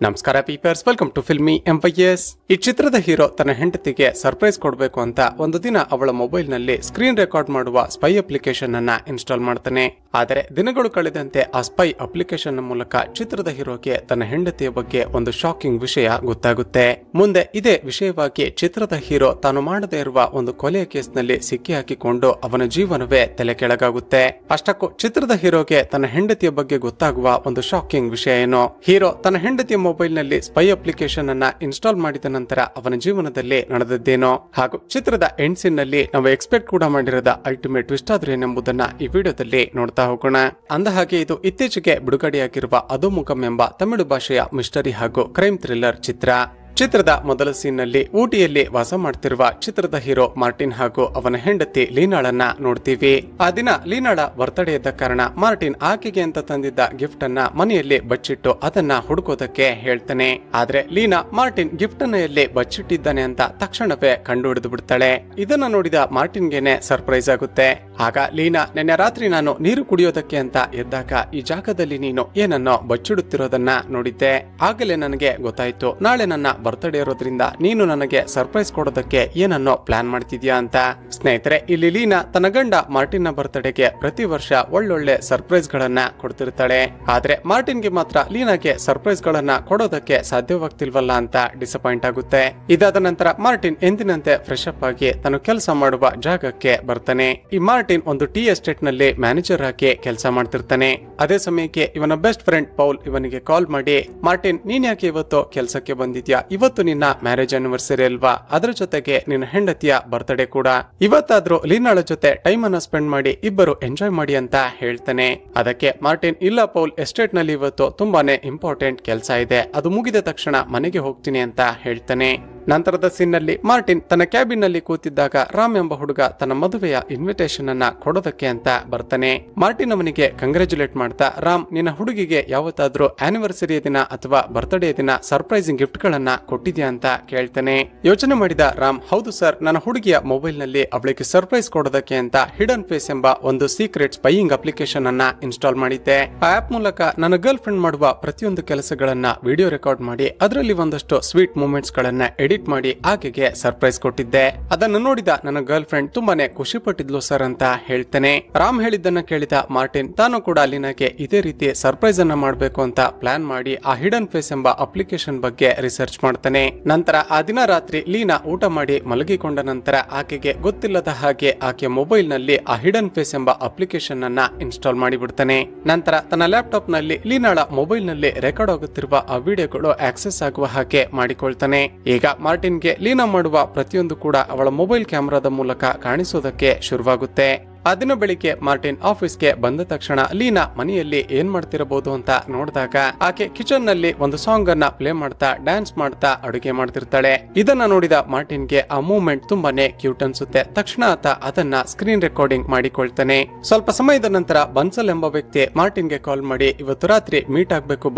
ನಮಸ್ಕಾರ ಪೀಪರ್ಸ್, welcome to filmy MYS. ಈ ಚಿತ್ರದ ಹೀರೋ ತನ್ನ ಹೆಂಡತಿಗೆ ಸರ್ಪ್ರೈಸ್ ಕೊಡಬೇಕು ಅಂತ ಒಂದು ದಿನ ಅವಳ ಮೊಬೈಲ್ ನಲ್ಲಿ ಸ್ಕ್ರೀನ್ ರೆಕಾರ್ಡ್ ಮಾಡುವ ಸ್ಪೈ ಅಪ್ಲಿಕೇಶನ್ ಅನ್ನ ಇನ್ಸ್ಟಾಲ್ ಮಾಡ್ತಾನೆ. ಆದರೆ ದಿನಗಳು ಕಳೆದಂತೆ ಆ ಸ್ಪೈ ಅಪ್ಲಿಕೇಶನ್ ಮೂಲಕ ಚಿತ್ರದ ಹೀರೋಗೆ ತನ್ನ ಹೆಂಡತಿಯ ಬಗ್ಗೆ ಒಂದು ಶಾಕಿಂಗ್ ವಿಷಯ ಗೊತ್ತಾಗುತ್ತೆ. ಮುಂದೆ ಇದೇ ವಿಷಯವಾಗಿ ಚಿತ್ರದ ಹೀರೋ ತಾನು ಮಾಡದೇ ಇರುವ ಒಂದು ಕೊಲೆಯ ಕೇಸ್ ನಲ್ಲಿ ಸಿಕ್ಕಿ ಹಾಕಿಕೊಂಡು ಅವನ ಜೀವನವೇ ತಲೆ ಕೆಳಗಾಗುತ್ತೆ. ಅಷ್ಟಕ್ಕೂ ಚಿತ್ರದ ಹೀರೋಗೆ ತನ್ನ ಹೆಂಡತಿಯ ಬಗ್ಗೆ ಗೊತ್ತಾಗುವ ಒಂದು ಶಾಕಿಂಗ್ ವಿಷಯ ಏನು? ಹೀರೋ ತನ್ನ ಹೆಂಡತಿಯ ಮೊಬೈಲ್ ನಲ್ಲಿ ಸ್ಪೈ ಅಪ್ಲಿಕೇಶನ್ ಅನ್ನ ಇನ್ಸ್ಟಾಲ್ ಮಾಡಿದ ನಂತರ ಅವನ ಜೀವನದಲ್ಲಿ ನಡೆದದ್ದೇನೋ, ಹಾಗೂ ಚಿತ್ರದ ಎಂಡ್ ಸೀನ್ ನಲ್ಲಿ ನಾವು ಎಕ್ಸ್ಪೆಕ್ಟ್ ಕೂಡ ಮಾಡಿರದ ಅಲ್ಟಿಮೇಟ್ ಟ್ವಿಸ್ಟ್ ಆದ್ರೆ ಏನೆಂಬುದನ್ನ ಈ ವಿಡಿಯೋದಲ್ಲಿ ನೋಡ್ತಾ ಹೋಗೋಣ. ಅಂದಹಾಗೆ ಇದು ಇತ್ತೀಚೆಗೆ ಬಿಡುಗಡೆಯಾಗಿರುವ ಅಧೋಮುಖಂ ಎಂಬ ತಮಿಳು ಭಾಷೆಯ ಮಿಸ್ಟರಿ ಹಾಗೂ ಕ್ರೈಮ್ ಥ್ರಿಲ್ಲರ್ ಚಿತ್ರ. ಚಿತ್ರದ ಮೊದಲ ಸೀನ್ ನಲ್ಲಿ ಊಟಿಯಲ್ಲಿ ವಾಸ ಮಾಡ್ತಿರುವ ಚಿತ್ರದ ಹೀರೋ ಮಾರ್ಟಿನ್ ಹಾಗೂ ಅವನ ಹೆಂಡತಿ ಲೀನಾಳನ್ನ ನೋಡ್ತೀವಿ. ಆ ದಿನ ಲೀನಾಳ ಬರ್ತ್ಡೇ ಇದ್ದ ಕಾರಣ ಮಾರ್ಟಿನ್ ಆಕೆಗೆ ಅಂತ ತಂದಿದ್ದ ಗಿಫ್ಟ್ ಅನ್ನ ಮನೆಯಲ್ಲಿ ಬಚ್ಚಿಟ್ಟು ಅದನ್ನ ಹುಡುಕೋದಕ್ಕೆ ಹೇಳ್ತಾನೆ. ಆದ್ರೆ ಲೀನಾ ಮಾರ್ಟಿನ್ ಗಿಫ್ಟ್ ಅನ್ನ ಎಲ್ಲಿ ಬಚ್ಚಿಟ್ಟಿದ್ದಾನೆ ಅಂತ ತಕ್ಷಣವೇ ಕಂಡು ಹಿಡಿದು ಬಿಡ್ತಾಳೆ. ಇದನ್ನ ನೋಡಿದ ಮಾರ್ಟಿನ್ಗೆನೆ ಸರ್ಪ್ರೈಸ್ ಆಗುತ್ತೆ. ಆಗ ಲೀನಾ, ನಿನ್ನೆ ರಾತ್ರಿ ನಾನು ನೀರು ಕುಡಿಯೋದಕ್ಕೆ ಅಂತ ಎದ್ದಾಗ ಈ ಜಾಗದಲ್ಲಿ ನೀನು ಏನನ್ನೋ ಬಚ್ಚಿಡುತ್ತಿರೋದನ್ನ ನೋಡಿದ್ದೆ. ಆಗಲೇ ನನಗೆ ಗೊತ್ತಾಯ್ತು, ನಾಳೆ ನನ್ನ ಬರ್ತ್ಡೇ ಇರೋದ್ರಿಂದ ನೀನು ನನಗೆ ಸರ್ಪ್ರೈಸ್ ಕೊಡೋದಕ್ಕೆ ಏನನ್ನೋ ಪ್ಲಾನ್ ಮಾಡ್ತಿದ್ಯಾ ಅಂತ. ಸ್ನೇಹಿತರೆ, ಇಲ್ಲಿ ಲೀನಾ ತನ್ನ ಗಂಡ ಮಾರ್ಟಿನ್ ನ ಬರ್ತ್ಡೇಗೆ ಪ್ರತಿ ವರ್ಷ ಒಳ್ಳೊಳ್ಳೆ ಸರ್ಪ್ರೈಸ್ ಗಳನ್ನ ಕೊಡ್ತಿರ್ತಾಳೆ. ಆದ್ರೆ ಮಾರ್ಟಿನ್ಗೆ ಮಾತ್ರ ಲೀನಾಗೆ ಸರ್ಪ್ರೈಸ್ ಗಳನ್ನ ಕೊಡೋದಕ್ಕೆ ಸಾಧ್ಯವಾಗ್ತಿಲ್ವಲ್ಲ ಅಂತ ಡಿಸಪಾಯಿಂಟ್ ಆಗುತ್ತೆ. ಇದಾದ ನಂತರ ಮಾರ್ಟಿನ್ ಎಂದಿನಂತೆ ಫ್ರೆಶ್ ಅಪ್ ಆಗಿ ತಾನು ಕೆಲಸ ಮಾಡುವ ಜಾಗಕ್ಕೆ ಬರ್ತಾನೆ. ಈ ಮಾರ್ಟಿನ್ ಒಂದು ಟೀ ಎಸ್ಟೇಟ್ ನಲ್ಲಿ ಮ್ಯಾನೇಜರ್ ಆಗಿ ಕೆಲಸ ಮಾಡ್ತಿರ್ತಾನೆ. ಅದೇ ಸಮಯಕ್ಕೆ ಇವನ ಬೆಸ್ಟ್ ಫ್ರೆಂಡ್ ಪೌಲ್ ಇವನಿಗೆ ಕಾಲ್ ಮಾಡಿ, ಮಾರ್ಟಿನ್, ನೀನ್ ಯಾಕೆ ಇವತ್ತು ಕೆಲಸಕ್ಕೆ ಬಂದಿದ್ಯಾ? ಇವತ್ತು ನಿನ್ನ ಮ್ಯಾರೇಜ್ ಆನಿವರ್ಸರಿ ಅಲ್ವಾ, ಅದರ ಜೊತೆಗೆ ನಿನ್ನ ಹೆಂಡತಿಯ ಬರ್ತ್ಡೇ ಕೂಡ. ಇವತ್ತಾದ್ರೂ ಲೀನಾಳ ಜೊತೆ ಟೈಮ್ ಅನ್ನ ಸ್ಪೆಂಡ್ ಮಾಡಿ ಇಬ್ಬರು ಎಂಜಾಯ್ ಮಾಡಿ ಅಂತ ಹೇಳ್ತಾನೆ. ಅದಕ್ಕೆ ಮಾರ್ಟಿನ್, ಇಲ್ಲ ಪೌಲ್, ಎಸ್ಟೇಟ್ ನಲ್ಲಿ ಇವತ್ತು ತುಂಬಾನೇ ಇಂಪಾರ್ಟೆಂಟ್ ಕೆಲಸ ಇದೆ, ಅದು ಮುಗಿದ ತಕ್ಷಣ ಮನೆಗೆ ಹೋಗ್ತೀನಿ ಅಂತ ಹೇಳ್ತಾನೆ. ನಂತರದ ಸೀನ್ ನಲ್ಲಿ ಮಾರ್ಟಿನ್ ತನ್ನ ಕ್ಯಾಬಿನ್ ನಲ್ಲಿ ಕೂತಿದ್ದಾಗ ರಾಮ್ ಎಂಬ ಹುಡುಗ ತನ್ನ ಮದುವೆಯ ಇನ್ವಿಟೇಷನ್ ಅನ್ನ ಕೊಡೋದಕ್ಕೆ ಅಂತ ಬರ್ತಾನೆ. ಮಾರ್ಟಿನ್ ಅವನಿಗೆ ಕಂಗ್ರಾಚುಲೇಟ್ ಮಾಡ್ತಾ, ರಾಮ್, ನಿನ್ನ ಹುಡುಗಿಗೆ ಯಾವತ್ತಾದ್ರೂ ಆನಿವರ್ಸರಿ ದಿನ ಅಥವಾ ಬರ್ತ್ಡೇ ದಿನ ಸರ್ಪ್ರೈಸಿಂಗ್ ಗಿಫ್ಟ್ ಗಳನ್ನ ಕೊಟ್ಟಿದ್ಯಾ ಅಂತ ಕೇಳ್ತಾನೆ. ಯೋಚನೆ ಮಾಡಿದ ರಾಮ್, ಹೌದು ಸರ್, ನನ್ನ ಹುಡುಗಿಯ ಮೊಬೈಲ್ ನಲ್ಲಿ ಅವಳಿಗೆ ಸರ್ಪ್ರೈಸ್ ಕೊಡೋದಕ್ಕೆ ಅಂತ ಹಿಡನ್ ಫೇಸ್ ಎಂಬ ಒಂದು ಸೀಕ್ರೆಟ್ ಸ್ಪೈಯಿಂಗ್ ಅಪ್ಲಿಕೇಶನ್ ಅನ್ನ ಇನ್ಸ್ಟಾಲ್ ಮಾಡಿದ್ದೆ. ಆ ಆಪ್ ಮೂಲಕ ನನ್ನ ಗರ್ಲ್ ಫ್ರೆಂಡ್ ಮಾಡುವ ಪ್ರತಿಯೊಂದು ಕೆಲಸಗಳನ್ನ ವಿಡಿಯೋ ರೆಕಾರ್ಡ್ ಮಾಡಿ ಅದರಲ್ಲಿ ಒಂದಷ್ಟು ಸ್ವೀಟ್ ಮೂಮೆಂಟ್ಸ್ ಗಳನ್ನ ಎಡಿಟ್ ಮಾಡಿ ಆಕೆಗೆ ಸರ್ಪ್ರೈಸ್ ಕೊಟ್ಟಿದ್ದೆ. ಅದನ್ನು ನೋಡಿದ ನನ್ನ ಗರ್ಲ್ ಫ್ರೆಂಡ್ ತುಂಬಾನೇ ಖುಷಿ ಪಟ್ಟಿದ್ಲು ಸರ್ ಅಂತ ಹೇಳ್ತಾನೆ. ರಾಮ್ ಹೇಳಿದ್ದನ್ನ ಕೇಳಿದ ಮಾರ್ಟಿನ್ ತಾನು ಕೂಡ ಲೀನಾಗೆ ಇದೇ ರೀತಿ ಸರ್ಪ್ರೈಸ್ ಅನ್ನ ಮಾಡಬೇಕು ಅಂತ ಪ್ಲಾನ್ ಮಾಡಿ ಆ ಹಿಡನ್ ಫೇಸ್ ಎಂಬ ಅಪ್ಲಿಕೇಶನ್ ಬಗ್ಗೆ ರಿಸರ್ಚ್ ಮಾಡ್ತಾನೆ. ನಂತರ ಆ ದಿನ ರಾತ್ರಿ ಲೀನಾ ಊಟ ಮಾಡಿ ಮಲಗಿಕೊಂಡ ನಂತರ ಆಕೆಗೆ ಗೊತ್ತಿಲ್ಲದ ಹಾಗೆ ಆಕೆ ಮೊಬೈಲ್ ನಲ್ಲಿ ಆ ಹಿಡನ್ ಫೇಸ್ ಎಂಬ ಅಪ್ಲಿಕೇಶನ್ ಅನ್ನ ಇನ್ಸ್ಟಾಲ್ ಮಾಡಿಬಿಡ್ತಾನೆ. ನಂತರ ತನ್ನ ಲ್ಯಾಪ್ಟಾಪ್ ನಲ್ಲಿ ಲೀನಾಳ ಮೊಬೈಲ್ ನಲ್ಲಿ ರೆಕಾರ್ಡ್ ಆಗುತ್ತಿರುವ ಆ ವಿಡಿಯೋಗಳು ಆಕ್ಸೆಸ್ ಆಗುವ ಹಾಗೆ ಮಾಡಿಕೊಳ್ತಾನೆ. ಈಗ ಮಾರ್ಟಿನ್ಗೆ ಲೀನಾ ಮಾಡುವ ಪ್ರತಿಯೊಂದು ಕೂಡ ಅವಳ ಮೊಬೈಲ್ ಕ್ಯಾಮೆರಾದ ಮೂಲಕ ಕಾಣಿಸೋದಕ್ಕೆ ಶುರುವಾಗುತ್ತೆ. ಆ ದಿನ ಬೆಳಿಗ್ಗೆ ಮಾರ್ಟಿನ್ ಆಫೀಸ್ಗೆ ಬಂದ ತಕ್ಷಣ ಲೀನಾ ಮನೆಯಲ್ಲಿ ಏನ್ ಮಾಡ್ತಿರಬಹುದು ಅಂತ ನೋಡಿದಾಗ ಆಕೆ ಕಿಚನ್ ನಲ್ಲಿ ಒಂದು ಸಾಂಗ್ ಅನ್ನ ಪ್ಲೇ ಮಾಡ್ತಾ ಡ್ಯಾನ್ಸ್ ಮಾಡ್ತಾ ಅಡುಗೆ ಮಾಡ್ತಿರ್ತಾಳೆ. ಇದನ್ನ ನೋಡಿದ ಮಾರ್ಟಿನ್ಗೆ ಆ ಮೂವ್ಮೆಂಟ್ ತುಂಬಾನೇ ಕ್ಯೂಟ್ ಅನ್ಸುತ್ತೆ. ತಕ್ಷಣ ಆತ ಅದನ್ನ ಸ್ಕ್ರೀನ್ ರೆಕಾರ್ಡಿಂಗ್ ಮಾಡಿಕೊಳ್ತಾನೆ. ಸ್ವಲ್ಪ ಸಮಯದ ನಂತರ ಬನ್ಸಲ್ ಎಂಬ ವ್ಯಕ್ತಿ ಮಾರ್ಟಿನ್ಗೆ ಕಾಲ್ ಮಾಡಿ ಇವತ್ತು ರಾತ್ರಿ ಮೀಟ್ ಆಗ್ಬೇಕು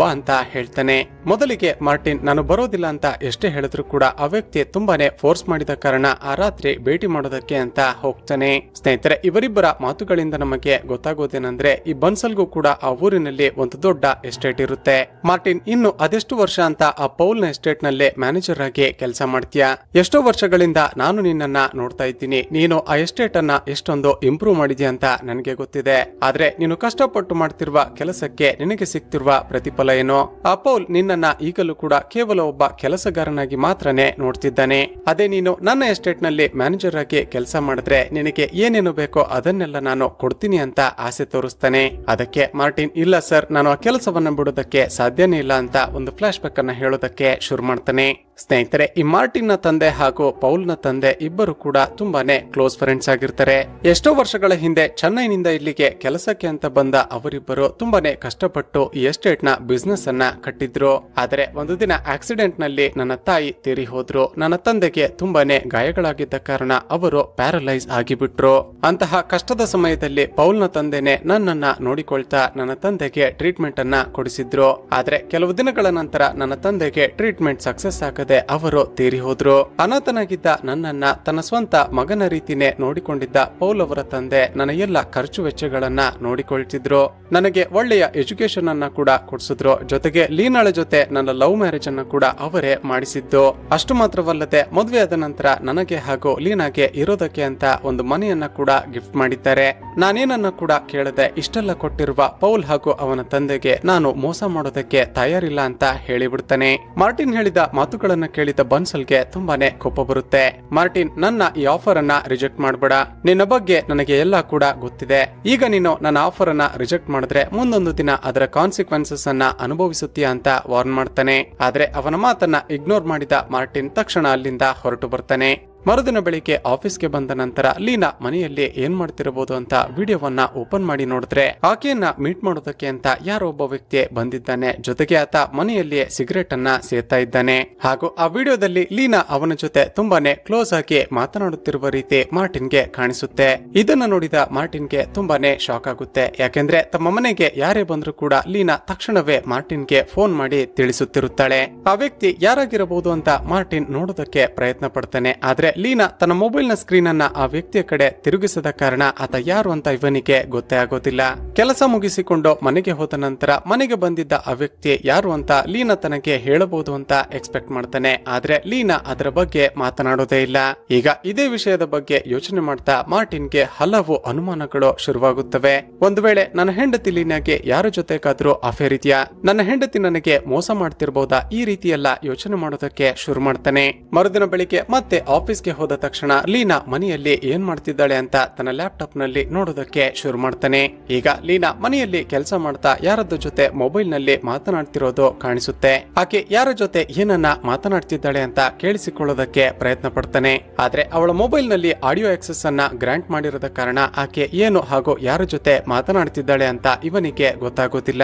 ಬಾ ಅಂತ ಹೇಳ್ತಾನೆ. ಮೊದಲಿಗೆ ಮಾರ್ಟಿನ್ ನಾನು ಬರೋದಿಲ್ಲ ಅಂತ ಎಷ್ಟೇ ಹೇಳಿದ್ರು ಕೂಡ ಆ ವ್ಯಕ್ತಿ ತುಂಬಾನೇ ಫೋರ್ಸ್ ಮಾಡಿದ ಕಾರಣ ಆ ರಾತ್ರಿ ಭೇಟಿ ಮಾಡೋದಕ್ಕೆ ಅಂತ ಹೋಗ್ತಾನೆ. ಸ್ನೇಹಿತರೆ, ಇವರಿಬ್ಬರ ಮಾತುಗಳಿಂದ ನಮಗೆ ಗೊತ್ತಾಗೋದೇನೆಂದ್ರೆ ಈ ಬನ್ಸಲ್ಗೂ ಕೂಡ ಆ ಊರಿನಲ್ಲಿ ಒಂದು ದೊಡ್ಡ ಎಸ್ಟೇಟ್ ಇರುತ್ತೆ. ಮಾರ್ಟಿನ್, ಇನ್ನು ಅದೆಷ್ಟು ವರ್ಷ ಅಂತ ಆ ಪೌಲ್ ನ ಎಸ್ಟೇಟ್ ನಲ್ಲಿ ಮ್ಯಾನೇಜರ್ ಆಗಿ ಕೆಲಸ ಮಾಡ್ತೀಯಾ? ಎಷ್ಟೋ ವರ್ಷಗಳಿಂದ ನಾನು ನಿನ್ನನ್ನ ನೋಡ್ತಾ ಇದ್ದೀನಿ. ನೀನು ಆ ಎಸ್ಟೇಟ್ ಅನ್ನ ಎಷ್ಟೊಂದು ಇಂಪ್ರೂವ್ ಮಾಡಿದ್ಯಾ ಅಂತ ನನಗೆ ಗೊತ್ತಿದೆ. ಆದ್ರೆ ನೀನು ಕಷ್ಟಪಟ್ಟು ಮಾಡ್ತಿರುವ ಕೆಲಸಕ್ಕೆ ನಿನಗೆ ಸಿಗ್ತಿರುವ ಪ್ರತಿಫಲ ಏನೋ? ಆ ಪೌಲ್ ನಿನ್ನನ್ನ ಈಗಲೂ ಕೂಡ ಕೇವಲ ಒಬ್ಬ ಕೆಲಸಗಾರನಾಗಿ ಮಾತ್ರನೇ ನೋಡ್ತಿದ್ದಾನೆ. ಅದೇ ನೀನು ನನ್ನ ಎಸ್ಟೇಟ್ ನಲ್ಲಿ ಮ್ಯಾನೇಜರ್ ಆಗಿ ಕೆಲಸ ಮಾಡಿದ್ರೆ ನಿನಗೆ ಏನೇನು ಬೇಕೋ ಅದನ್ನೆಲ್ಲ ನಾನು ಕೊಡ್ತೀನಿ ಅಂತ ಆಸೆ ತೋರಿಸ್ತಾನೆ. ಅದಕ್ಕೆ ಮಾರ್ಟಿನ್, ಇಲ್ಲ ಸರ್, ನಾನು ಆ ಕೆಲಸವನ್ನ ಬಿಡೋದಕ್ಕೆ ಸಾಧ್ಯನೇ ಇಲ್ಲ ಅಂತ ಒಂದು ಫ್ಲಾಶ್ ಬ್ಯಾಕ್ ಅನ್ನ ಹೇಳೋದಕ್ಕೆ ಶುರು ಮಾಡ್ತಾನೆ. ಸ್ನೇಹಿತರೆ, ಈ ಮಾರ್ಟಿನ್ ನ ತಂದೆ ಹಾಗೂ ಪೌಲ್ ನ ತಂದೆ ಇಬ್ಬರು ಕೂಡ ತುಂಬಾನೇ ಕ್ಲೋಸ್ ಫ್ರೆಂಡ್ಸ್ ಆಗಿರ್ತಾರೆ. ಎಷ್ಟೋ ವರ್ಷಗಳ ಹಿಂದೆ ಚೆನ್ನೈನಿಂದ ಇಲ್ಲಿಗೆ ಕೆಲಸಕ್ಕೆ ಅಂತ ಬಂದ ಅವರಿಬ್ಬರು ತುಂಬಾನೇ ಕಷ್ಟಪಟ್ಟು ಈ ಎಸ್ಟೇಟ್ ನ ಬಿಸ್ನೆಸ್ ಅನ್ನ ಕಟ್ಟಿದ್ರು. ಆದರೆ ಒಂದು ದಿನ ಆಕ್ಸಿಡೆಂಟ್ ನಲ್ಲಿ ನನ್ನ ತಾಯಿ ತೀರಿ ಹೋದ್ರು. ನನ್ನ ತಂದೆಗೆ ತುಂಬಾನೇ ಗಾಯಗಳಾಗಿದ್ದ ಕಾರಣ ಅವರು ಪ್ಯಾರಲೈಸ್ ಆಗಿಬಿಟ್ರು. ಅಂತಹ ಕಷ್ಟದ ಸಮಯದಲ್ಲಿ ಪೌಲ್ ನ ತಂದೆನೆ ನನ್ನನ್ನ ನೋಡಿಕೊಳ್ತಾ ನನ್ನ ತಂದೆಗೆ ಟ್ರೀಟ್ಮೆಂಟ್ ಅನ್ನ ಕೊಡಿಸಿದ್ರು. ಆದ್ರೆ ಕೆಲವು ದಿನಗಳ ನಂತರ ನನ್ನ ತಂದೆಗೆ ಟ್ರೀಟ್ಮೆಂಟ್ ಸಕ್ಸಸ್ ಆಗದೆ ಇಲ್ಲದೆ ಅವರು ತೀರಿ ಹೋದ್ರು. ಅನಾಥನಾಗಿದ್ದ ನನ್ನನ್ನ ತನ್ನ ಸ್ವಂತ ಮಗನ ರೀತಿನೇ ನೋಡಿಕೊಂಡಿದ್ದ ಪೌಲ್ ಅವರ ತಂದೆ ನನ್ನ ಎಲ್ಲ ಖರ್ಚು ವೆಚ್ಚಗಳನ್ನ ನೋಡಿಕೊಳ್ತಿದ್ರು. ನನಗೆ ಒಳ್ಳೆಯ ಎಜುಕೇಶನ್ ಅನ್ನ ಕೂಡ ಕೊಡ್ಸಿದ್ರು. ಜೊತೆಗೆ ಲೀನಾಳ ಜೊತೆ ನನ್ನ ಲವ್ ಮ್ಯಾರೇಜ್ ಅನ್ನ ಕೂಡ ಅವರೇ ಮಾಡಿಸಿದ್ದು. ಅಷ್ಟು ಮಾತ್ರವಲ್ಲದೆ ಮದುವೆ ಆದ ನಂತರ ನನಗೆ ಹಾಗೂ ಲೀನಾಗೆ ಇರೋದಕ್ಕೆ ಅಂತ ಒಂದು ಮನೆಯನ್ನ ಕೂಡ ಗಿಫ್ಟ್ ಮಾಡಿದ್ದಾರೆ. ನಾನೇನನ್ನ ಕೂಡ ಕೇಳದೆ ಇಷ್ಟೆಲ್ಲ ಕೊಟ್ಟಿರುವ ಪೌಲ್ ಹಾಗೂ ಅವನ ತಂದೆಗೆ ನಾನು ಮೋಸ ಮಾಡೋದಕ್ಕೆ ತಯಾರಿಲ್ಲ ಅಂತ ಹೇಳಿಬಿಡ್ತಾನೆ. ಮಾರ್ಟಿನ್ ಹೇಳಿದ ಮಾತುಗಳನ್ನ ಕೇಳಿದ ಬನ್ಸಲ್ಗೆ ತುಂಬಾನೇ ಕೋಪ ಬರುತ್ತೆ. ಮಾರ್ಟಿನ್, ನನ್ನ ಈ ಆಫರ್ ಅನ್ನ ರಿಜೆಕ್ಟ್ ಮಾಡಬೇಡ. ನಿನ್ನ ಬಗ್ಗೆ ನನಗೆ ಎಲ್ಲ ಕೂಡ ಗೊತ್ತಿದೆ. ಈಗ ನೀನು ನನ್ನ ಆಫರ್ ಅನ್ನ ರಿಜೆಕ್ಟ್ ಮಾಡಿದ್ರೆ ಮುಂದೊಂದು ದಿನ ಅದರ ಕಾನ್ಸಿಕ್ವೆನ್ಸಸ್ ಅನ್ನ ಅನುಭವಿಸುತ್ತೀಯ ಅಂತ ವಾರ್ನ್ ಮಾಡ್ತಾನೆ. ಆದ್ರೆ ಅವನ ಮಾತನ್ನ ಇಗ್ನೋರ್ ಮಾಡಿದ ಮಾರ್ಟಿನ್ ತಕ್ಷಣ ಅಲ್ಲಿಂದ ಹೊರಟು ಬರ್ತಾನೆ. ಮರುದಿನ ಬೆಳಿಗ್ಗೆ ಆಫೀಸ್ಗೆ ಬಂದ ನಂತರ ಲೀನಾ ಮನೆಯಲ್ಲಿ ಏನ್ ಮಾಡ್ತಿರಬಹುದು ಅಂತ ವಿಡಿಯೋವನ್ನ ಓಪನ್ ಮಾಡಿ ನೋಡಿದ್ರೆ ಆಕೆಯನ್ನ ಮೀಟ್ ಮಾಡೋದಕ್ಕೆ ಅಂತ ಯಾರೋ ಒಬ್ಬ ವ್ಯಕ್ತಿ ಬಂದಿದ್ದಾನೆ. ಜೊತೆಗೆ ಆತ ಮನೆಯಲ್ಲಿ ಸಿಗರೇಟ್ ಅನ್ನ ಸೇರ್ತಾ ಇದ್ದಾನೆ. ಹಾಗೂ ಆ ವಿಡಿಯೋದಲ್ಲಿ ಲೀನಾ ಅವನ ಜೊತೆ ತುಂಬಾನೇ ಕ್ಲೋಸ್ ಆಗಿ ಮಾತನಾಡುತ್ತಿರುವ ರೀತಿ ಮಾರ್ಟಿನ್ಗೆ ಕಾಣಿಸುತ್ತೆ. ಇದನ್ನ ನೋಡಿದ ಮಾರ್ಟಿನ್ಗೆ ತುಂಬಾನೇ ಶಾಕ್ ಆಗುತ್ತೆ. ಯಾಕೆಂದ್ರೆ ತಮ್ಮ ಮನೆಗೆ ಯಾರೇ ಬಂದ್ರು ಕೂಡ ಲೀನಾ ತಕ್ಷಣವೇ ಮಾರ್ಟಿನ್ಗೆ ಫೋನ್ ಮಾಡಿ ತಿಳಿಸುತ್ತಿರುತ್ತಾಳೆ. ಆ ವ್ಯಕ್ತಿ ಯಾರಾಗಿರಬಹುದು ಅಂತ ಮಾರ್ಟಿನ್ ನೋಡೋದಕ್ಕೆ ಪ್ರಯತ್ನ ಪಡ್ತಾನೆ. ಆದ್ರೆ ಲೀನಾ ತನ್ನ ಮೊಬೈಲ್ ನ ಸ್ಕ್ರೀನ್ ಅನ್ನ ಆ ವ್ಯಕ್ತಿಯ ಕಡೆ ತಿರುಗಿಸದ ಕಾರಣ ಆತ ಯಾರು ಅಂತ ಇವನಿಗೆ ಗೊತ್ತೇ ಆಗೋದಿಲ್ಲ. ಕೆಲಸ ಮುಗಿಸಿಕೊಂಡು ಮನೆಗೆ ಹೋದ ನಂತರ ಮನೆಗೆ ಬಂದಿದ್ದ ಆ ವ್ಯಕ್ತಿ ಯಾರು ಅಂತ ಲೀನಾ ತನಗೆ ಹೇಳಬಹುದು ಅಂತ ಎಕ್ಸ್ಪೆಕ್ಟ್ ಮಾಡ್ತಾನೆ. ಆದ್ರೆ ಲೀನಾ ಅದರ ಬಗ್ಗೆ ಮಾತನಾಡೋದೇ ಇಲ್ಲ. ಈಗ ಇದೇ ವಿಷಯದ ಬಗ್ಗೆ ಯೋಚನೆ ಮಾಡ್ತಾ ಮಾರ್ಟಿನ್ಗೆ ಹಲವು ಅನುಮಾನಗಳು ಶುರುವಾಗುತ್ತವೆ. ಒಂದು ವೇಳೆ ನನ್ನ ಹೆಂಡತಿ ಲೀನಾಗೆ ಯಾರ ಜೊತೆಗಾದ್ರೂ ಅಫೇರ್ ಇದೆಯಾ, ನನ್ನ ಹೆಂಡತಿ ನನಗೆ ಮೋಸ ಮಾಡ್ತಿರ್ಬಹುದಾ, ಈ ರೀತಿಯೆಲ್ಲ ಯೋಚನೆ ಮಾಡೋದಕ್ಕೆ ಶುರು ಮಾಡ್ತಾನೆ. ಮರುದಿನ ಬೆಳಿಗ್ಗೆ ಮತ್ತೆ ಆಫೀಸ್ಗೆ ಹೋದ ತಕ್ಷಣ ಲೀನಾ ಮನೆಯಲ್ಲಿ ಏನ್ ಮಾಡ್ತಿದ್ದಾಳೆ ಅಂತ ತನ್ನ ಲ್ಯಾಪ್ಟಾಪ್ ನಲ್ಲಿ ನೋಡೋದಕ್ಕೆ ಶುರು ಮಾಡ್ತಾನೆ. ಈಗ ಲೀನಾ ಮನೆಯಲ್ಲಿ ಕೆಲಸ ಮಾಡ್ತಾ ಯಾರದ್ದು ಜೊತೆ ಮೊಬೈಲ್ ನಲ್ಲಿ ಮಾತನಾಡ್ತಿರೋದು ಕಾಣಿಸುತ್ತೆ. ಆಕೆ ಯಾರ ಜೊತೆ ಏನನ್ನ ಮಾತನಾಡ್ತಿದ್ದಾಳೆ ಅಂತ ಕೇಳಿಸಿಕೊಳ್ಳೋದಕ್ಕೆ ಪ್ರಯತ್ನ ಪಡ್ತಾನೆ. ಆದ್ರೆ ಅವಳ ಮೊಬೈಲ್ ನಲ್ಲಿ ಆಡಿಯೋ ಆಕ್ಸೆಸ್ ಅನ್ನ ಗ್ರಾಂಟ್ ಮಾಡಿರೋದ ಕಾರಣ ಆಕೆ ಏನು ಹಾಗೂ ಯಾರ ಜೊತೆ ಮಾತನಾಡ್ತಿದ್ದಾಳೆ ಅಂತ ಇವನಿಗೆ ಗೊತ್ತಾಗೋದಿಲ್ಲ.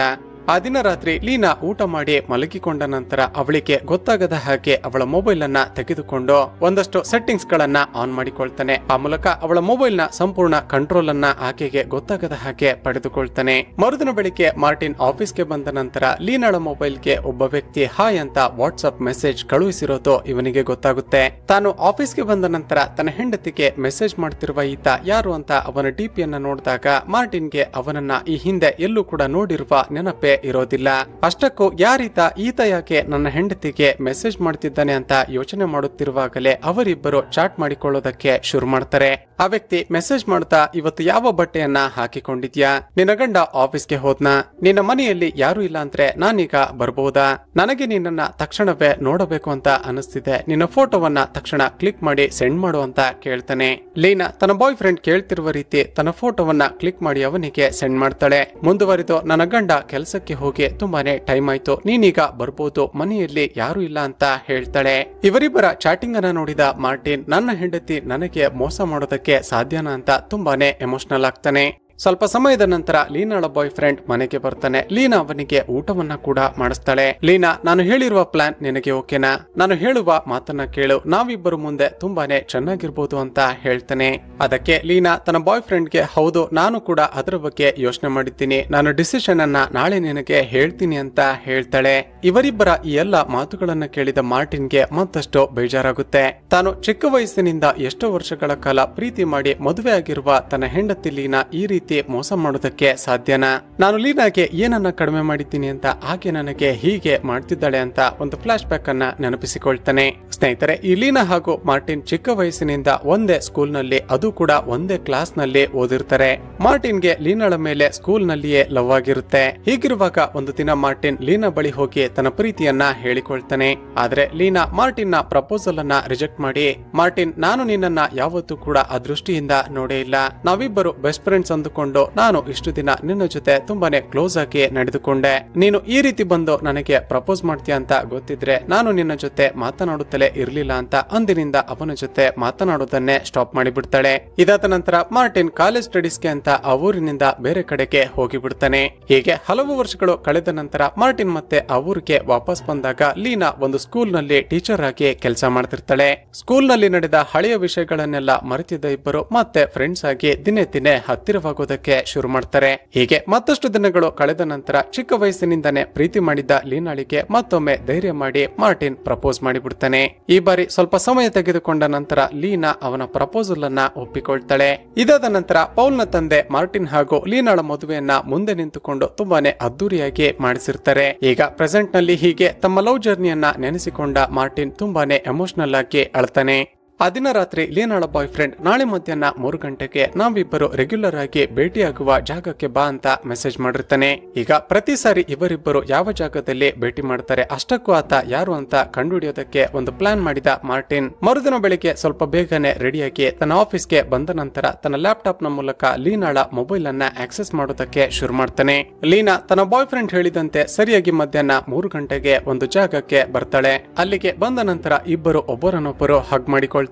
ಆ ದಿನ ರಾತ್ರಿ ಲೀನಾ ಊಟ ಮಾಡಿ ಮಲಗಿಕೊಂಡ ನಂತರ ಅವಳಿಗೆ ಗೊತ್ತಾಗದ ಹಾಗೆ ಅವಳ ಮೊಬೈಲ್ ಅನ್ನ ತೆಗೆದುಕೊಂಡು ಒಂದಷ್ಟು ಸೆಟ್ಟಿಂಗ್ಸ್ ಗಳನ್ನ ಆನ್ ಮಾಡಿಕೊಳ್ತಾನೆ. ಆ ಮೂಲಕ ಅವಳ ಮೊಬೈಲ್ ನ ಸಂಪೂರ್ಣ ಕಂಟ್ರೋಲ್ ಅನ್ನ ಆಕೆಗೆ ಗೊತ್ತಾಗದ ಹಾಗೆ ಪಡೆದುಕೊಳ್ತಾನೆ. ಮರುದಿನ ಬೆಳಿಗ್ಗೆ ಮಾರ್ಟಿನ್ ಆಫೀಸ್ಗೆ ಬಂದ ನಂತರ ಲೀನಾಳ ಮೊಬೈಲ್ಗೆ ಒಬ್ಬ ವ್ಯಕ್ತಿ ಹಾಯ್ ಅಂತ ವಾಟ್ಸ್ಆಪ್ ಮೆಸೇಜ್ ಕಳುಹಿಸಿರೋದು ಇವನಿಗೆ ಗೊತ್ತಾಗುತ್ತೆ. ತಾನು ಆಫೀಸ್ಗೆ ಬಂದ ನಂತರ ತನ್ನ ಹೆಂಡತಿಗೆ ಮೆಸೇಜ್ ಮಾಡ್ತಿರುವ ಈತ ಯಾರು ಅಂತ ಅವನ ಡಿಪಿಯನ್ನ ನೋಡಿದಾಗ ಮಾರ್ಟಿನ್ಗೆ ಅವನನ್ನ ಈ ಹಿಂದೆ ಎಲ್ಲೂ ಕೂಡ ನೋಡಿರುವ ನೆನಪೇ ಇರೋದಿಲ್ಲ. ಅಷ್ಟಕ್ಕೂ ಯಾರೀತ, ಈತ ಯಾಕೆ ನನ್ನ ಹೆಂಡತಿಗೆ ಮೆಸೇಜ್ ಮಾಡ್ತಿದ್ದಾನೆ ಅಂತ ಯೋಚನೆ ಮಾಡುತ್ತಿರುವಾಗಲೇ ಅವರಿಬ್ಬರು ಚಾಟ್ ಮಾಡಿಕೊಳ್ಳೋದಕ್ಕೆ ಶುರು ಮಾಡ್ತಾರೆ. ಆ ವ್ಯಕ್ತಿ ಮೆಸೇಜ್ ಮಾಡ್ತಾ, ಇವತ್ತು ಯಾವ ಬಟ್ಟೆಯನ್ನ ಹಾಕಿಕೊಂಡಿದ್ಯಾ, ನಿನ್ನ ಗಂಡ ಆಫೀಸ್ಗೆ ಹೋದ್ನಾ, ನಿನ್ನ ಮನೆಯಲ್ಲಿ ಯಾರು ಇಲ್ಲ ಅಂದ್ರೆ ನಾನೀಗ ಬರ್ಬೋದಾ, ನನಗೆ ನಿನ್ನನ್ನ ತಕ್ಷಣವೇ ನೋಡಬೇಕು ಅಂತ ಅನಿಸ್ತಿದೆ, ನಿನ್ನ ಫೋಟೋವನ್ನ ತಕ್ಷಣ ಕ್ಲಿಕ್ ಮಾಡಿ ಸೆಂಡ್ ಮಾಡು ಅಂತ ಕೇಳ್ತಾನೆ. ಲೀನಾ ತನ್ನ ಬಾಯ್ ಫ್ರೆಂಡ್ ಕೇಳ್ತಿರುವ ರೀತಿ ತನ್ನ ಫೋಟೋವನ್ನ ಕ್ಲಿಕ್ ಮಾಡಿ ಅವನಿಗೆ ಸೆಂಡ್ ಮಾಡ್ತಾಳೆ. ಮುಂದುವರಿದು, ನನ್ನ ಗಂಡ ಕೆಲಸಕ್ಕೆ ಹೋಗಿ ತುಂಬಾನೇ ಟೈಮ್ ಆಯ್ತು, ನೀನೀಗ ಬರ್ಬೋದು, ಮನೆಯಲ್ಲಿ ಯಾರು ಇಲ್ಲ ಅಂತ ಹೇಳ್ತಾಳೆ. ಇವರಿಬ್ಬರ ಚಾಟಿಂಗ್ ಅನ್ನ ನೋಡಿದ ಮಾರ್ಟಿನ್ ನನ್ನ ಹೆಂಡತಿ ನನಗೆ ಮೋಸ ಮಾಡೋದಕ್ಕೆ ಸಾಧ್ಯನಾ ಅಂತ ತುಂಬಾನೇ ಎಮೋಷನಲ್ ಆಗ್ತಾನೆ. ಸ್ವಲ್ಪ ಸಮಯದ ನಂತರ ಲೀನಾಳ ಬಾಯ್ ಫ್ರೆಂಡ್ ಮನೆಗೆ ಬರ್ತಾನೆ. ಲೀನಾ ಅವನಿಗೆ ಊಟವನ್ನ ಕೂಡ ಮಾಡಿಸ್ತಾಳೆ. ಲೀನಾ, ನಾನು ಹೇಳಿರುವ ಪ್ಲಾನ್ ನಿನಗೆ ಓಕೆನಾ, ನಾನು ಹೇಳುವ ಮಾತನ್ನ ಕೇಳು, ನಾವಿಬ್ಬರು ಮುಂದೆ ತುಂಬಾನೇ ಚೆನ್ನಾಗಿರ್ಬೋದು ಅಂತ ಹೇಳ್ತಾನೆ. ಅದಕ್ಕೆ ಲೀನಾ ತನ್ನ ಬಾಯ್ ಫ್ರೆಂಡ್ಗೆ, ಹೌದು ನಾನು ಕೂಡ ಅದರ ಬಗ್ಗೆ ಯೋಚನೆ ಮಾಡಿದ್ದೀನಿ, ನಾನು ಡಿಸಿಷನ್ ಅನ್ನ ನಾಳೆ ನಿನಗೆ ಹೇಳ್ತೀನಿ ಅಂತ ಹೇಳ್ತಾಳೆ. ಇವರಿಬ್ಬರ ಈ ಎಲ್ಲ ಮಾತುಗಳನ್ನ ಕೇಳಿದ ಮಾರ್ಟಿನ್ಗೆ ಮತ್ತಷ್ಟು ಬೇಜಾರಾಗುತ್ತೆ. ತಾನು ಚಿಕ್ಕ ವಯಸ್ಸಿನಿಂದ ಎಷ್ಟೋ ವರ್ಷಗಳ ಕಾಲ ಪ್ರೀತಿ ಮಾಡಿ ಮದುವೆ ಆಗಿರುವ ತನ್ನ ಹೆಂಡತಿ ಲೀನಾ ಈ ರೀತಿ ಮೋಸ ಮಾಡೋದಕ್ಕೆ ಸಾಧ್ಯನಾ, ನಾನು ಲೀನಾಗೆ ಏನನ್ನ ಕಡಿಮೆ ಮಾಡಿದ್ದೀನಿ ಅಂತ ಆಕೆ ನನಗೆ ಹೀಗೆ ಮಾಡ್ತಿದ್ದಾಳೆ ಅಂತ ಒಂದು ಫ್ಲಾಶ್ ಬ್ಯಾಕ್ ಅನ್ನ ನೆನಪಿಸಿಕೊಳ್ತಾನೆ. ಸ್ನೇಹಿತರೆ, ಈ ಲೀನಾ ಹಾಗೂ ಮಾರ್ಟಿನ್ ಚಿಕ್ಕ ವಯಸ್ಸಿನಿಂದ ಒಂದೇ ಸ್ಕೂಲ್ ನಲ್ಲಿ, ಅದು ಕೂಡ ಒಂದೇ ಕ್ಲಾಸ್ ನಲ್ಲಿ ಓದಿರ್ತಾರೆ. ಮಾರ್ಟಿನ್ಗೆ ಲೀನಾಳ ಮೇಲೆ ಸ್ಕೂಲ್ ನಲ್ಲಿಯೇ ಲವ್ ಆಗಿರುತ್ತೆ. ಹೀಗಿರುವಾಗ ಒಂದು ದಿನ ಮಾರ್ಟಿನ್ ಲೀನಾ ಬಳಿ ಹೋಗಿ ತನ್ನ ಪ್ರೀತಿಯನ್ನ ಹೇಳಿಕೊಳ್ತಾನೆ. ಆದ್ರೆ ಲೀನಾ ಮಾರ್ಟಿನ್ ನ ಪ್ರಪೋಸಲ್ ಅನ್ನ ರಿಜೆಕ್ಟ್ ಮಾಡಿ, ಮಾರ್ಟಿನ್ ನಾನು ನಿನ್ನನ್ನ ಯಾವತ್ತೂ ಕೂಡ ಆ ದೃಷ್ಟಿಯಿಂದ ನೋಡೇ ಇಲ್ಲ, ನಾವಿಬ್ಬರು ಬೆಸ್ಟ್ ಫ್ರೆಂಡ್ಸ್ ಅಂದುಕೊಂಡು ನಾನು ಇಷ್ಟು ದಿನ ನಿನ್ನ ಜೊತೆ ತುಂಬಾನೇ ಕ್ಲೋಸ್ ಆಗಿ ನಡೆದುಕೊಂಡೆ, ನೀನು ಈ ರೀತಿ ಬಂದು ನನಗೆ ಪ್ರಪೋಸ್ ಮಾಡ್ತೀಯ ಅಂತ ಗೊತ್ತಿದ್ರೆ ನಾನು ನಿನ್ನ ಜೊತೆ ಮಾತನಾಡುತ್ತಲೇ ಇರ್ಲಿಲ್ಲ ಅಂತ ಅಂದಿನಿಂದ ಅವನ ಜೊತೆ ಮಾತನಾಡೋದನ್ನೇ ಸ್ಟಾಪ್ ಮಾಡಿಬಿಡ್ತಾಳೆ. ಇದಾದ ನಂತರ ಮಾರ್ಟಿನ್ ಕಾಲೇಜ್ ಸ್ಟಡೀಸ್ಗೆ ಅಂತ ಆ ಊರಿನಿಂದ ಬೇರೆ ಕಡೆಗೆ ಹೋಗಿಬಿಡ್ತಾನೆ. ಹೀಗೆ ಹಲವು ವರ್ಷಗಳು ಕಳೆದ ನಂತರ ಮಾರ್ಟಿನ್ ಮತ್ತೆ ಆ ಊರಿಗೆ ವಾಪಸ್ ಬಂದಾಗ ಲೀನಾ ಒಂದು ಸ್ಕೂಲ್ ನಲ್ಲಿ ಟೀಚರ್ ಆಗಿ ಕೆಲಸ ಮಾಡ್ತಿರ್ತಾಳೆ. ಸ್ಕೂಲ್ ನಲ್ಲಿ ನಡೆದ ಹಳೆಯ ವಿಷಯಗಳನ್ನೆಲ್ಲ ಮರೆತಿದ್ದ ಇಬ್ಬರು ಮತ್ತೆ ಫ್ರೆಂಡ್ಸ್ ಆಗಿ ದಿನೇ ದಿನೇ ಹತ್ತಿರವಾಗೋದಕ್ಕೆ ಆಗೋದಕ್ಕೆ ಶುರು ಮಾಡ್ತಾರೆ. ಹೀಗೆ ಮತ್ತಷ್ಟು ದಿನಗಳು ಕಳೆದ ನಂತರ ಚಿಕ್ಕ ವಯಸ್ಸಿನಿಂದಾನೇ ಪ್ರೀತಿ ಮಾಡಿದ್ದ ಲೀನಾಳಿಗೆ ಮತ್ತೊಮ್ಮೆ ಧೈರ್ಯ ಮಾಡಿ ಮಾರ್ಟಿನ್ ಪ್ರಪೋಸ್ ಮಾಡಿಬಿಡ್ತಾನೆ. ಈ ಬಾರಿ ಸ್ವಲ್ಪ ಸಮಯ ತೆಗೆದುಕೊಂಡ ನಂತರ ಲೀನಾ ಅವನ ಪ್ರಪೋಸಲ್ ಅನ್ನ ಒಪ್ಪಿಕೊಳ್ತಾಳೆ. ಇದಾದ ನಂತರ ಪೌಲ್ ನ ತಂದೆ ಮಾರ್ಟಿನ್ ಹಾಗೂ ಲೀನಾಳ ಮದುವೆಯನ್ನ ಮುಂದೆ ನಿಂತುಕೊಂಡು ತುಂಬಾನೇ ಅದ್ದೂರಿಯಾಗಿ ಮಾಡಿಸಿರ್ತಾರೆ. ಈಗ ಪ್ರೆಸೆಂಟ್ ನಲ್ಲಿ ಹೀಗೆ ತಮ್ಮ ಲವ್ ಜರ್ನಿಯನ್ನ ನೆನೆಸಿಕೊಂಡ ಮಾರ್ಟಿನ್ ತುಂಬಾನೇ ಎಮೋಷನಲ್ ಆಗಿ ಅಳ್ತಾನೆ. ಆ ದಿನ ರಾತ್ರಿ ಲೀನಾಳ ಬಾಯ್ ಫ್ರೆಂಡ್ ನಾಳೆ ಮಧ್ಯಾಹ್ನ 3 ಗಂಟೆಗೆ ನಾವಿಬ್ಬರು ರೆಗ್ಯುಲರ್ ಆಗಿ ಭೇಟಿಯಾಗುವ ಜಾಗಕ್ಕೆ ಬಾ ಅಂತ ಮೆಸೇಜ್ ಮಾಡಿರ್ತಾನೆ. ಈಗ ಪ್ರತಿ ಸಾರಿ ಇವರಿಬ್ಬರು ಯಾವ ಜಾಗದಲ್ಲಿ ಭೇಟಿ ಮಾಡ್ತಾರೆ ಅಷ್ಟಕ್ಕೂ ಆತ ಯಾರು ಅಂತ ಕಂಡುಹಿಡಿಯೋದಕ್ಕೆ ಒಂದು ಪ್ಲಾನ್ ಮಾಡಿದ ಮಾರ್ಟಿನ್ ಮರುದಿನ ಬೆಳಿಗ್ಗೆ ಸ್ವಲ್ಪ ಬೇಗನೆ ರೆಡಿಯಾಗಿ ತನ್ನ ಆಫೀಸ್ಗೆ ಬಂದ ನಂತರ ತನ್ನ ಲ್ಯಾಪ್ಟಾಪ್ ನ ಮೂಲಕ ಲೀನಾಳ ಮೊಬೈಲ್ ಅನ್ನ ಆಕ್ಸೆಸ್ ಮಾಡೋದಕ್ಕೆ ಶುರು ಮಾಡ್ತಾನೆ. ಲೀನಾ ತನ್ನ ಬಾಯ್ ಫ್ರೆಂಡ್ ಹೇಳಿದಂತೆ ಸರಿಯಾಗಿ ಮಧ್ಯಾಹ್ನ 3 ಗಂಟೆಗೆ ಒಂದು ಜಾಗಕ್ಕೆ ಬರ್ತಾಳೆ. ಅಲ್ಲಿಗೆ ಬಂದ ನಂತರ ಇಬ್ಬರು ಒಬ್ಬರನ್ನೊಬ್ಬರು ಹಗ್ ಮಾಡಿಕೊಳ್ಳ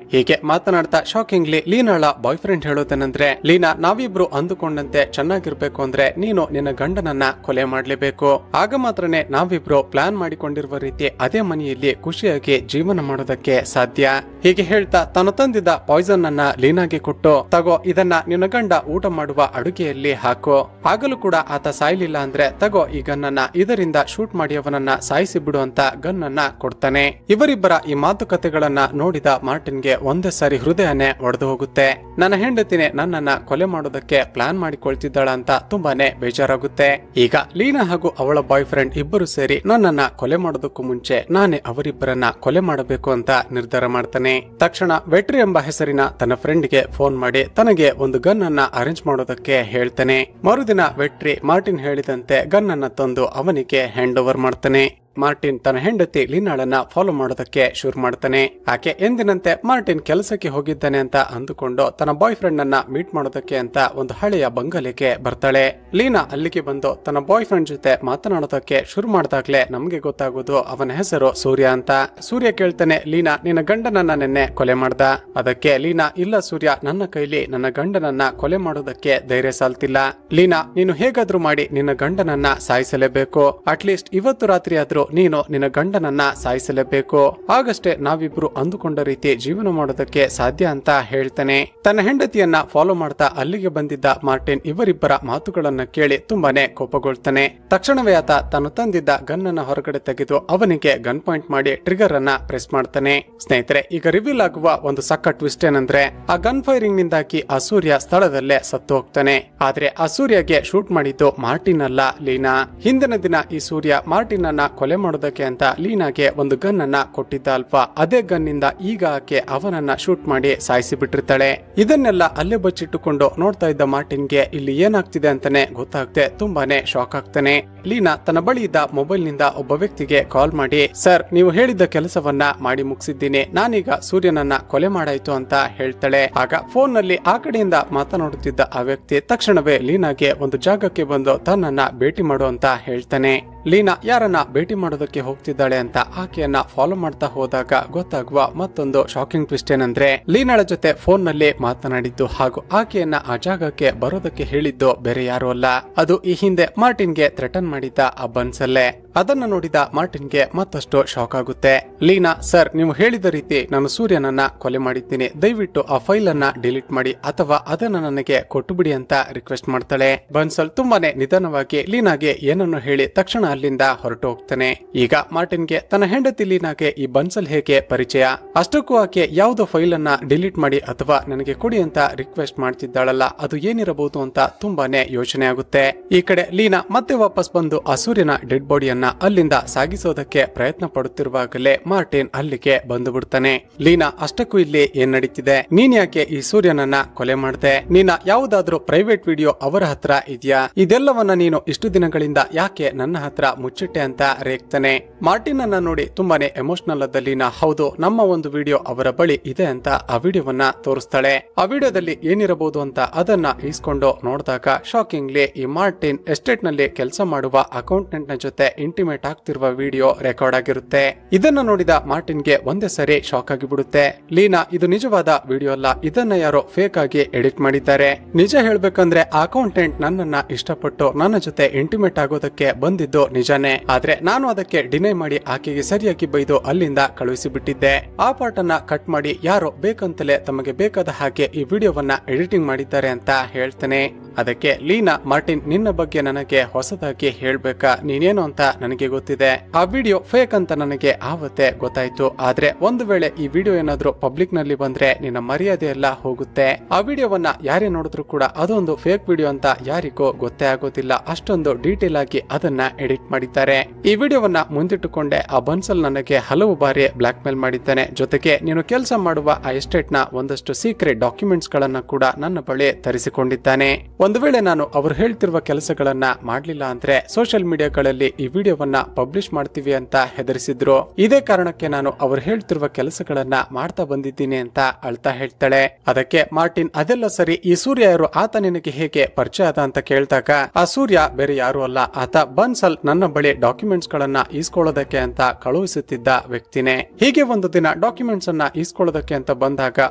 ಹೀಗೆ ಮಾತನಾಡ್ತಾ ಶಾಕಿಂಗ್ಲಿ ಲೀನಾಳ ಬಾಯ್ ಫ್ರೆಂಡ್ ಹೇಳೋದೇನೆಂದ್ರೆ, ಲೀನಾ ನಾವಿಬ್ರು ಅಂದುಕೊಂಡಂತೆ ಚೆನ್ನಾಗಿರ್ಬೇಕು ಅಂದ್ರೆ ನೀನು ನಿನ್ನ ಗಂಡನನ್ನ ಕೊಲೆ ಮಾಡ್ಲೇಬೇಕು. ಆಗ ಮಾತ್ರನೇ ನಾವಿಬ್ರು ಪ್ಲಾನ್ ಮಾಡಿಕೊಂಡಿರುವ ರೀತಿ ಅದೇ ಮನೆಯಲ್ಲಿ ಖುಷಿಯಾಗಿ ಜೀವನ ಮಾಡೋದಕ್ಕೆ ಸಾಧ್ಯ. ಹೀಗೆ ಹೇಳ್ತಾ ತಾನು ತಂದಿದ್ದ ಪಾಯ್ಸನ್ ಅನ್ನ ಲೀನಾಗೆ ಕೊಟ್ಟು, ತಗೋ ಇದನ್ನ ನಿನ್ನ ಗಂಡ ಊಟ ಮಾಡುವ ಅಡುಗೆಯಲ್ಲಿ ಹಾಕು. ಆಗಲೂ ಕೂಡ ಆತ ಸಾಯ್ಲಿಲ್ಲ ಅಂದ್ರೆ ತಗೋ ಈ ಗನ್ನನ್ನ ಇದರಿಂದ ಶೂಟ್ ಮಾಡಿ ಅವನನ್ನ ಸಾಯಿಸಿ ಬಿಡು ಅಂತ ಗನ್ನನ್ನ ಕೊಡ್ತಾನೆ. ಇವರಿಬ್ಬರ ಈ ಮಾತುಕತೆಗಳನ್ನ ನೋಡಿದ ಮಾರ್ಟಿನ್ಗೆ ಒಂದೇ ಸಾರಿ ಹೃದಯನೇ ಒಡೆದು ಹೋಗುತ್ತೆ. ನನ್ನ ಹೆಂಡತಿನೇ ನನ್ನನ್ನ ಕೊಲೆ ಮಾಡೋದಕ್ಕೆ ಪ್ಲಾನ್ ಮಾಡಿಕೊಳ್ತಿದ್ದಾಳ ಅಂತ ತುಂಬಾನೇ ಬೇಜಾರಾಗುತ್ತೆ. ಈಗ ಲೀನಾ ಹಾಗೂ ಅವಳ ಬಾಯ್ ಫ್ರೆಂಡ್ ಇಬ್ಬರು ಸೇರಿ ನನ್ನನ್ನ ಕೊಲೆ ಮಾಡೋದಕ್ಕೂ ಮುಂಚೆ ನಾನೇ ಅವರಿಬ್ಬರನ್ನ ಕೊಲೆ ಮಾಡಬೇಕು ಅಂತ ನಿರ್ಧಾರ ಮಾಡ್ತಾನೆ. ತಕ್ಷಣ ವೆಟ್ರಿ ಎಂಬ ಹೆಸರಿನ ತನ್ನ ಫ್ರೆಂಡ್ಗೆ ಫೋನ್ ಮಾಡಿ ತನಗೆ ಒಂದು ಗನ್ ಅನ್ನ ಅರೇಂಜ್ ಮಾಡೋದಕ್ಕೆ ಹೇಳ್ತಾನೆ. ಮರುದಿನ ವೆಟ್ರಿ ಮಾರ್ಟಿನ್ ಹೇಳಿದಂತೆ ಗನ್ ಅನ್ನ ತಂದು ಅವನಿಗೆ ಹ್ಯಾಂಡ್ ಓವರ್ ಮಾಡ್ತಾನೆ. ಮಾರ್ಟಿನ್ ತನ್ನ ಹೆಂಡತಿ ಲೀನಾಳನ್ನ ಫಾಲೋ ಮಾಡೋದಕ್ಕೆ ಶುರು ಮಾಡ್ತಾನೆ. ಆಕೆ ಎಂದಿನಂತೆ ಮಾರ್ಟಿನ್ ಕೆಲಸಕ್ಕೆ ಹೋಗಿದ್ದಾನೆ ಅಂತ ಅಂದುಕೊಂಡು ತನ್ನ ಬಾಯ್ ಫ್ರೆಂಡ್ ಅನ್ನ ಮೀಟ್ ಮಾಡೋದಕ್ಕೆ ಅಂತ ಒಂದು ಹಳೆಯ ಬಂಗಲೆಗೆ ಬರ್ತಾಳೆ. ಲೀನಾ ಅಲ್ಲಿಗೆ ಬಂದು ತನ್ನ ಬಾಯ್ ಫ್ರೆಂಡ್ ಜೊತೆ ಮಾತನಾಡೋದಕ್ಕೆ ಶುರು ಮಾಡಿದಾಗ್ಲೇ ನಮ್ಗೆ ಗೊತ್ತಾಗೋದು ಅವನ ಹೆಸರು ಸೂರ್ಯ ಅಂತ. ಸೂರ್ಯ ಕೇಳ್ತಾನೆ, ಲೀನಾ ನಿನ್ನ ಗಂಡನನ್ನ ನಿನ್ನೆ ಕೊಲೆ ಮಾಡ್ದ? ಅದಕ್ಕೆ ಲೀನಾ, ಇಲ್ಲ ಸೂರ್ಯ, ನನ್ನ ಕೈಲಿ ನನ್ನ ಗಂಡನನ್ನ ಕೊಲೆ ಮಾಡೋದಕ್ಕೆ ಧೈರ್ಯ ಸಾಲ್ತಿಲ್ಲ. ಲೀನಾ ನೀನು ಹೇಗಾದ್ರೂ ಮಾಡಿ ನಿನ್ನ ಗಂಡನನ್ನ ಸಾಯಿಸಲೇಬೇಕು. ಅಟ್ಲೀಸ್ಟ್ ಇವತ್ತು ರಾತ್ರಿ ಆದ್ರೂ ನೀನು ನಿನ್ನ ಗಂಡನನ್ನ ಸಾಯಿಸಲೇಬೇಕು. ಆಗಷ್ಟೇ ನಾವಿಬ್ರು ಅಂದುಕೊಂಡ ರೀತಿ ಜೀವನ ಮಾಡೋದಕ್ಕೆ ಸಾಧ್ಯ ಅಂತ ಹೇಳ್ತಾನೆ. ತನ್ನ ಹೆಂಡತಿಯನ್ನ ಫಾಲೋ ಮಾಡ್ತಾ ಅಲ್ಲಿಗೆ ಬಂದಿದ್ದ ಮಾರ್ಟಿನ್ ಇವರಿಬ್ಬರ ಮಾತುಗಳನ್ನ ಕೇಳಿ ತುಂಬಾನೇ ಕೋಪಗೊಳ್ತಾನೆ. ತಕ್ಷಣವೇ ಆತ ತಾನು ತಂದಿದ್ದ ಗನ್ ಅನ್ನ ಹೊರಗಡೆ ತೆಗೆದು ಅವನಿಗೆ ಗನ್ ಪಾಯಿಂಟ್ ಮಾಡಿ ಟ್ರಿಗರ್ ಅನ್ನ ಪ್ರೆಸ್ ಮಾಡ್ತಾನೆ. ಸ್ನೇಹಿತರೆ, ಈಗ ರಿವೀಲ್ ಆಗುವ ಒಂದು ಸಕ್ಕ ಟ್ವಿಸ್ಟ್ ಏನಂದ್ರೆ, ಆ ಗನ್ ಫೈರಿಂಗ್ ನಿಂದಾಗಿ ಆ ಸೂರ್ಯ ಸ್ಥಳದಲ್ಲೇ ಸತ್ತು ಹೋಗ್ತಾನೆ. ಆದ್ರೆ ಆ ಸೂರ್ಯಗೆ ಶೂಟ್ ಮಾಡಿದ್ದು ಮಾರ್ಟಿನ್ ಅಲ್ಲ, ಲೀನಾ. ಹಿಂದಿನ ದಿನ ಈ ಸೂರ್ಯ ಮಾರ್ಟಿನ್ ಅನ್ನ ಕೊಲೆ ಮಾಡೋದಕ್ಕೆ ಅಂತ ಲೀನಾಗೆ ಒಂದು ಗನ್ ಅನ್ನ ಕೊಟ್ಟಿದ್ದ ಅಲ್ವಾ, ಅದೇ ಗನ್ ನಿಂದ ಈಗ ಆಕೆ ಅವನನ್ನ ಶೂಟ್ ಮಾಡಿ ಸಾಯಿಸಿ ಬಿಟ್ಟಿರ್ತಾಳೆ. ಇದನ್ನೆಲ್ಲ ಅಲ್ಲೇ ಬಚ್ಚಿಟ್ಟುಕೊಂಡು ನೋಡ್ತಾ ಇದ್ದ ಮಾರ್ಟಿನ್ಗೆ ಇಲ್ಲಿ ಏನಾಗ್ತಿದೆ ಅಂತಾನೆ ಗೊತ್ತಾಗ್ತೆ ತುಂಬಾನೇ ಶಾಕ್ ಆಗ್ತಾನೆ. ಲೀನಾ ತನ್ನ ಬಳಿ ಇದ್ದ ಮೊಬೈಲ್ ನಿಂದ ಒಬ್ಬ ವ್ಯಕ್ತಿಗೆ ಕಾಲ್ ಮಾಡಿ, ಸರ್ ನೀವು ಹೇಳಿದ್ದ ಕೆಲಸವನ್ನ ಮಾಡಿ ಮುಗಿಸಿದ್ದೀನಿ, ನಾನೀಗ ಸೂರ್ಯನನ್ನ ಕೊಲೆ ಮಾಡಾಯ್ತು ಅಂತ ಹೇಳ್ತಾಳೆ. ಆಗ ಫೋನ್ ನಲ್ಲಿ ಆ ಕಡೆಯಿಂದ ಮಾತನಾಡುತ್ತಿದ್ದ ಆ ವ್ಯಕ್ತಿ ತಕ್ಷಣವೇ ಲೀನಾಗೆ ಒಂದು ಜಾಗಕ್ಕೆ ಬಂದು ತನ್ನನ್ನ ಭೇಟಿ ಮಾಡು ಅಂತ ಹೇಳ್ತಾನೆ. ಲೀನಾ ಯಾರನ್ನ ಭೇಟಿ ಮಾಡೋದಕ್ಕೆ ಹೋಗ್ತಿದ್ದಾಳೆ ಅಂತ ಆಕೆಯನ್ನ ಫಾಲೋ ಮಾಡ್ತಾ ಹೋದಾಗ ಗೊತ್ತಾಗುವ ಮತ್ತೊಂದು ಶಾಕಿಂಗ್ ಟ್ವಿಸ್ಟ್ ಏನಂದ್ರೆ, ಲೀನಾಳ ಜೊತೆ ಫೋನ್ ನಲ್ಲಿ ಮಾತನಾಡಿದ್ದು ಹಾಗೂ ಆಕೆಯನ್ನ ಆ ಜಾಗಕ್ಕೆ ಬರೋದಕ್ಕೆ ಹೇಳಿದ್ದು ಬೇರೆ ಯಾರು ಅಲ್ಲ, ಅದು ಈ ಹಿಂದೆ ಮಾರ್ಟಿನ್ಗೆ ಥ್ರೆಟನ್ ಮಾಡಿದ್ದ ಆ ಬನ್ಸಲ್ಲೇ. ಅದನ್ನ ನೋಡಿದ ಮಾರ್ಟಿನ್ಗೆ ಮತ್ತಷ್ಟು ಶಾಕ್ ಆಗುತ್ತೆ. ಲೀನಾ, ಸರ್ ನೀವು ಹೇಳಿದ ರೀತಿ ನಾನು ಸೂರ್ಯನನ್ನ ಕೊಲೆ ಮಾಡಿದ್ದೀನಿ, ದಯವಿಟ್ಟು ಆ ಫೈಲ್ ಅನ್ನ ಡಿಲೀಟ್ ಮಾಡಿ ಅಥವಾ ಅದನ್ನ ನನಗೆ ಕೊಟ್ಟು ಬಿಡಿ ಅಂತ ರಿಕ್ವೆಸ್ಟ್ ಮಾಡ್ತಾಳೆ. ಬನ್ಸಲ್ ತುಂಬಾನೇ ನಿಧಾನವಾಗಿ ಲೀನಾಗೆ ಏನನ್ನು ಹೇಳಿ ತಕ್ಷಣ ಅಲ್ಲಿಂದ ಹೊರಟು ಹೋಗ್ತಾನೆ. ಈಗ ಮಾರ್ಟಿನ್ಗೆ ತನ್ನ ಹೆಂಡತಿ ಲೀನಾಗೆ ಈ ಬನ್ಸಲ್ ಹೇಗೆ ಪರಿಚಯ, ಅಷ್ಟಕ್ಕೂ ಆಕೆ ಯಾವುದೋ ಫೈಲ್ ಅನ್ನ ಡಿಲೀಟ್ ಮಾಡಿ ಅಥವಾ ನನಗೆ ಕೊಡಿ ಅಂತ ರಿಕ್ವೆಸ್ಟ್ ಮಾಡ್ತಿದ್ದಾಳಲ್ಲ, ಅದು ಏನಿರಬಹುದು ಅಂತ ತುಂಬಾನೇ ಯೋಚನೆ ಆಗುತ್ತೆ. ಈ ಕಡೆ ಲೀನಾ ಮತ್ತೆ ವಾಪಸ್ ಬಂದು ಆ ಸೂರ್ಯನ ಡೆಡ್ ಬಾಡಿಯನ್ನ ಅಲ್ಲಿಂದ ಸಾಗಿಸೋದಕ್ಕೆ ಪ್ರಯತ್ನ ಪಡುತ್ತಿರುವಾಗಲೇ ಮಾರ್ಟಿನ್ ಅಲ್ಲಿಗೆ ಬಂದು ಬಿಡ್ತಾನೆ. ಲೀನಾ, ಅಷ್ಟಕ್ಕೂ ಇಲ್ಲಿ ಏನ್ ನಡೀತಿದೆ, ನೀನ್ ಯಾಕೆ ಈ ಸೂರ್ಯನನ್ನ ಕೊಲೆ ಮಾಡ್ದೆ, ನೀನ ಯಾವುದಾದ್ರೂ ಪ್ರೈವೇಟ್ ವಿಡಿಯೋ ಅವರ ಹತ್ರ ಇದೆಯಾ, ಇದೆಲ್ಲವನ್ನ ನೀನು ಇಷ್ಟು ದಿನಗಳಿಂದ ಯಾಕೆ ನನ್ನ ಹತ್ರ ಮುಚ್ಚಿಟ್ಟೆ ಅಂತ ರೇಗ್ತಾನೆ. ಮಾರ್ಟಿನ್ ಅನ್ನ ನೋಡಿ ತುಂಬಾನೇ ಎಮೋಷನಲ್ ಆದ ಲೀನಾ, ಹೌದು ನಮ್ಮ ಒಂದು ವಿಡಿಯೋ ಅವರ ಬಳಿ ಇದೆ ಅಂತ ಆ ವಿಡಿಯೋವನ್ನ ತೋರಿಸ್ತಾಳೆ. ಆ ವಿಡಿಯೋದಲ್ಲಿ ಏನಿರಬಹುದು ಅಂತ ಅದನ್ನ ಈಸ್ಕೊಂಡು ನೋಡಿದಾಗ ಶಾಕಿಂಗ್ಲಿ ಈ ಮಾರ್ಟಿನ್ ಎಸ್ಟೇಟ್ ನಲ್ಲಿ ಕೆಲಸ ಮಾಡುವ ಅಕೌಂಟೆಂಟ್ ನ ಜೊತೆ ಇಂಟಿಮೇಟ್ ಆಗ್ತಿರುವ ವಿಡಿಯೋ ರೆಕಾರ್ಡ್ ಆಗಿರುತ್ತೆ. ಇದನ್ನ ನೋಡಿದ ಮಾರ್ಟಿನ್ಗೆ ಒಂದೇ ಸರಿ ಶಾಕ್ ಆಗಿಬಿಡುತ್ತೆ. ಲೀನಾ, ಇದು ನಿಜವಾದ ವಿಡಿಯೋ ಅಲ್ಲ, ಇದನ್ನ ಯಾರೋ ಫೇಕ್ ಆಗಿ ಎಡಿಟ್ ಮಾಡಿದ್ದಾರೆ. ನಿಜ ಹೇಳ್ಬೇಕಂದ್ರೆ ಅಕೌಂಟೆಂಟ್ ನನ್ನನ್ನ ಇಷ್ಟಪಟ್ಟು ನನ್ನ ಜೊತೆ ಇಂಟಿಮೇಟ್ ಆಗೋದಕ್ಕೆ ಬಂದಿದ್ದು ನಿಜಾನೇ, ಆದ್ರೆ ನಾನು ಅದಕ್ಕೆ ಡಿನೈ ಮಾಡಿ ಆಕೆಗೆ ಸರಿಯಾಗಿ ಬೈದು ಅಲ್ಲಿಂದ ಕಳುಹಿಸಿ ಬಿಟ್ಟಿದ್ದೆ. ಆ ಪಾರ್ಟ್ ಅನ್ನ ಕಟ್ ಮಾಡಿ ಯಾರೋ ಬೇಕಂತಲೇ ತಮಗೆ ಬೇಕಾದ ಹಾಗೆ ಈ ವಿಡಿಯೋವನ್ನ ಎಡಿಟಿಂಗ್ ಮಾಡಿದ್ದಾರೆ ಅಂತ ಹೇಳ್ತೇನೆ. ಅದಕ್ಕೆ ಲೀನಾ, ಮಾರ್ಟಿನ್ ನಿನ್ನ ಬಗ್ಗೆ ನನಗೆ ಹೊಸದಾಗಿ ಹೇಳ್ಬೇಕಾ, ನೀನೇನು ಅಂತ ನನಗೆ ಗೊತ್ತಿದೆ. ಆ ವಿಡಿಯೋ ಫೇಕ್ ಅಂತ ನನಗೆ ಆವತ್ತೇ ಗೊತ್ತಾಯ್ತು. ಆದ್ರೆ ಒಂದು ವೇಳೆ ಈ ವಿಡಿಯೋ ಏನಾದ್ರೂ ಪಬ್ಲಿಕ್ ನಲ್ಲಿ ಬಂದ್ರೆ ನಿನ್ನ ಮರ್ಯಾದೆ ಎಲ್ಲ ಹೋಗುತ್ತೆ. ಆ ವಿಡಿಯೋವನ್ನ ಯಾರೇ ನೋಡಿದ್ರು ಕೂಡ ಅದೊಂದು ಫೇಕ್ ವಿಡಿಯೋ ಅಂತ ಯಾರಿಗೂ ಗೊತ್ತೇ ಆಗೋದಿಲ್ಲ. ಅಷ್ಟೊಂದು ಡೀಟೇಲ್ ಆಗಿ ಅದನ್ನ ಎಡಿಟ್ ಮಾಡಿದ್ದಾರೆ. ಈ ವಿಡಿಯೋವನ್ನ ಮುಂದಿಟ್ಟುಕೊಂಡೆ ಆ ಬನ್ಸಲ್ ನನಗೆ ಹಲವು ಬಾರಿ ಬ್ಲಾಕ್ ಮೇಲ್ ಮಾಡಿದ್ದಾನೆ. ಜೊತೆಗೆ ನೀನು ಕೆಲಸ ಮಾಡುವ ಆ ಎಸ್ಟೇಟ್ ನ ಒಂದಷ್ಟು ಸೀಕ್ರೆಟ್ ಡಾಕ್ಯುಮೆಂಟ್ಸ್ ಗಳನ್ನ ಕೂಡ ನನ್ನ ಬಳಿ ತರಿಸಿಕೊಂಡಿದ್ದಾನೆ. ಒಂದು ವೇಳೆ ನಾನು ಅವರು ಹೇಳ್ತಿರುವ ಕೆಲಸಗಳನ್ನ ಮಾಡ್ಲಿಲ್ಲ ಅಂದ್ರೆ ಸೋಷಿಯಲ್ ಮೀಡಿಯಾಗಳಲ್ಲಿ ಈ ವಿಡಿಯೋವನ್ನ ಪಬ್ಲಿಷ್ ಮಾಡ್ತೀವಿ ಅಂತ ಹೆದರಿಸಿದ್ರು. ಇದೇ ಕಾರಣಕ್ಕೆ ನಾನು ಅವರು ಹೇಳ್ತಿರುವ ಕೆಲಸಗಳನ್ನ ಮಾಡ್ತಾ ಬಂದಿದ್ದೀನಿ ಅಂತ ಅಳ್ತಾ ಹೇಳ್ತಾಳೆ. ಅದಕ್ಕೆ ಮಾರ್ಟಿನ್, ಅದೆಲ್ಲ ಸರಿ, ಈ ಸೂರ್ಯ ಯಾರು, ಆತ ನಿನಗೆ ಹೇಗೆ ಪರಿಚಯ ಆದ ಅಂತ ಕೇಳಿದಾಗ ಆ ಸೂರ್ಯ ಬೇರೆ ಯಾರು ಅಲ್ಲ, ಆತ ಬನ್ಸಲ್ ನನ್ನ ಬಳಿ ಡಾಕ್ಯುಮೆಂಟ್ಸ್ ಗಳನ್ನ ಈಸ್ಕೊಳ್ಳೋದಕ್ಕೆ ಅಂತ ಕಳುಹಿಸುತ್ತಿದ್ದ ವ್ಯಕ್ತಿನೇ. ಹೀಗೆ ಒಂದು ದಿನ ಡಾಕ್ಯುಮೆಂಟ್ಸ್ ಅನ್ನ ಈಸ್ಕೊಳ್ಳೋದಕ್ಕೆ ಅಂತ ಬಂದಾಗ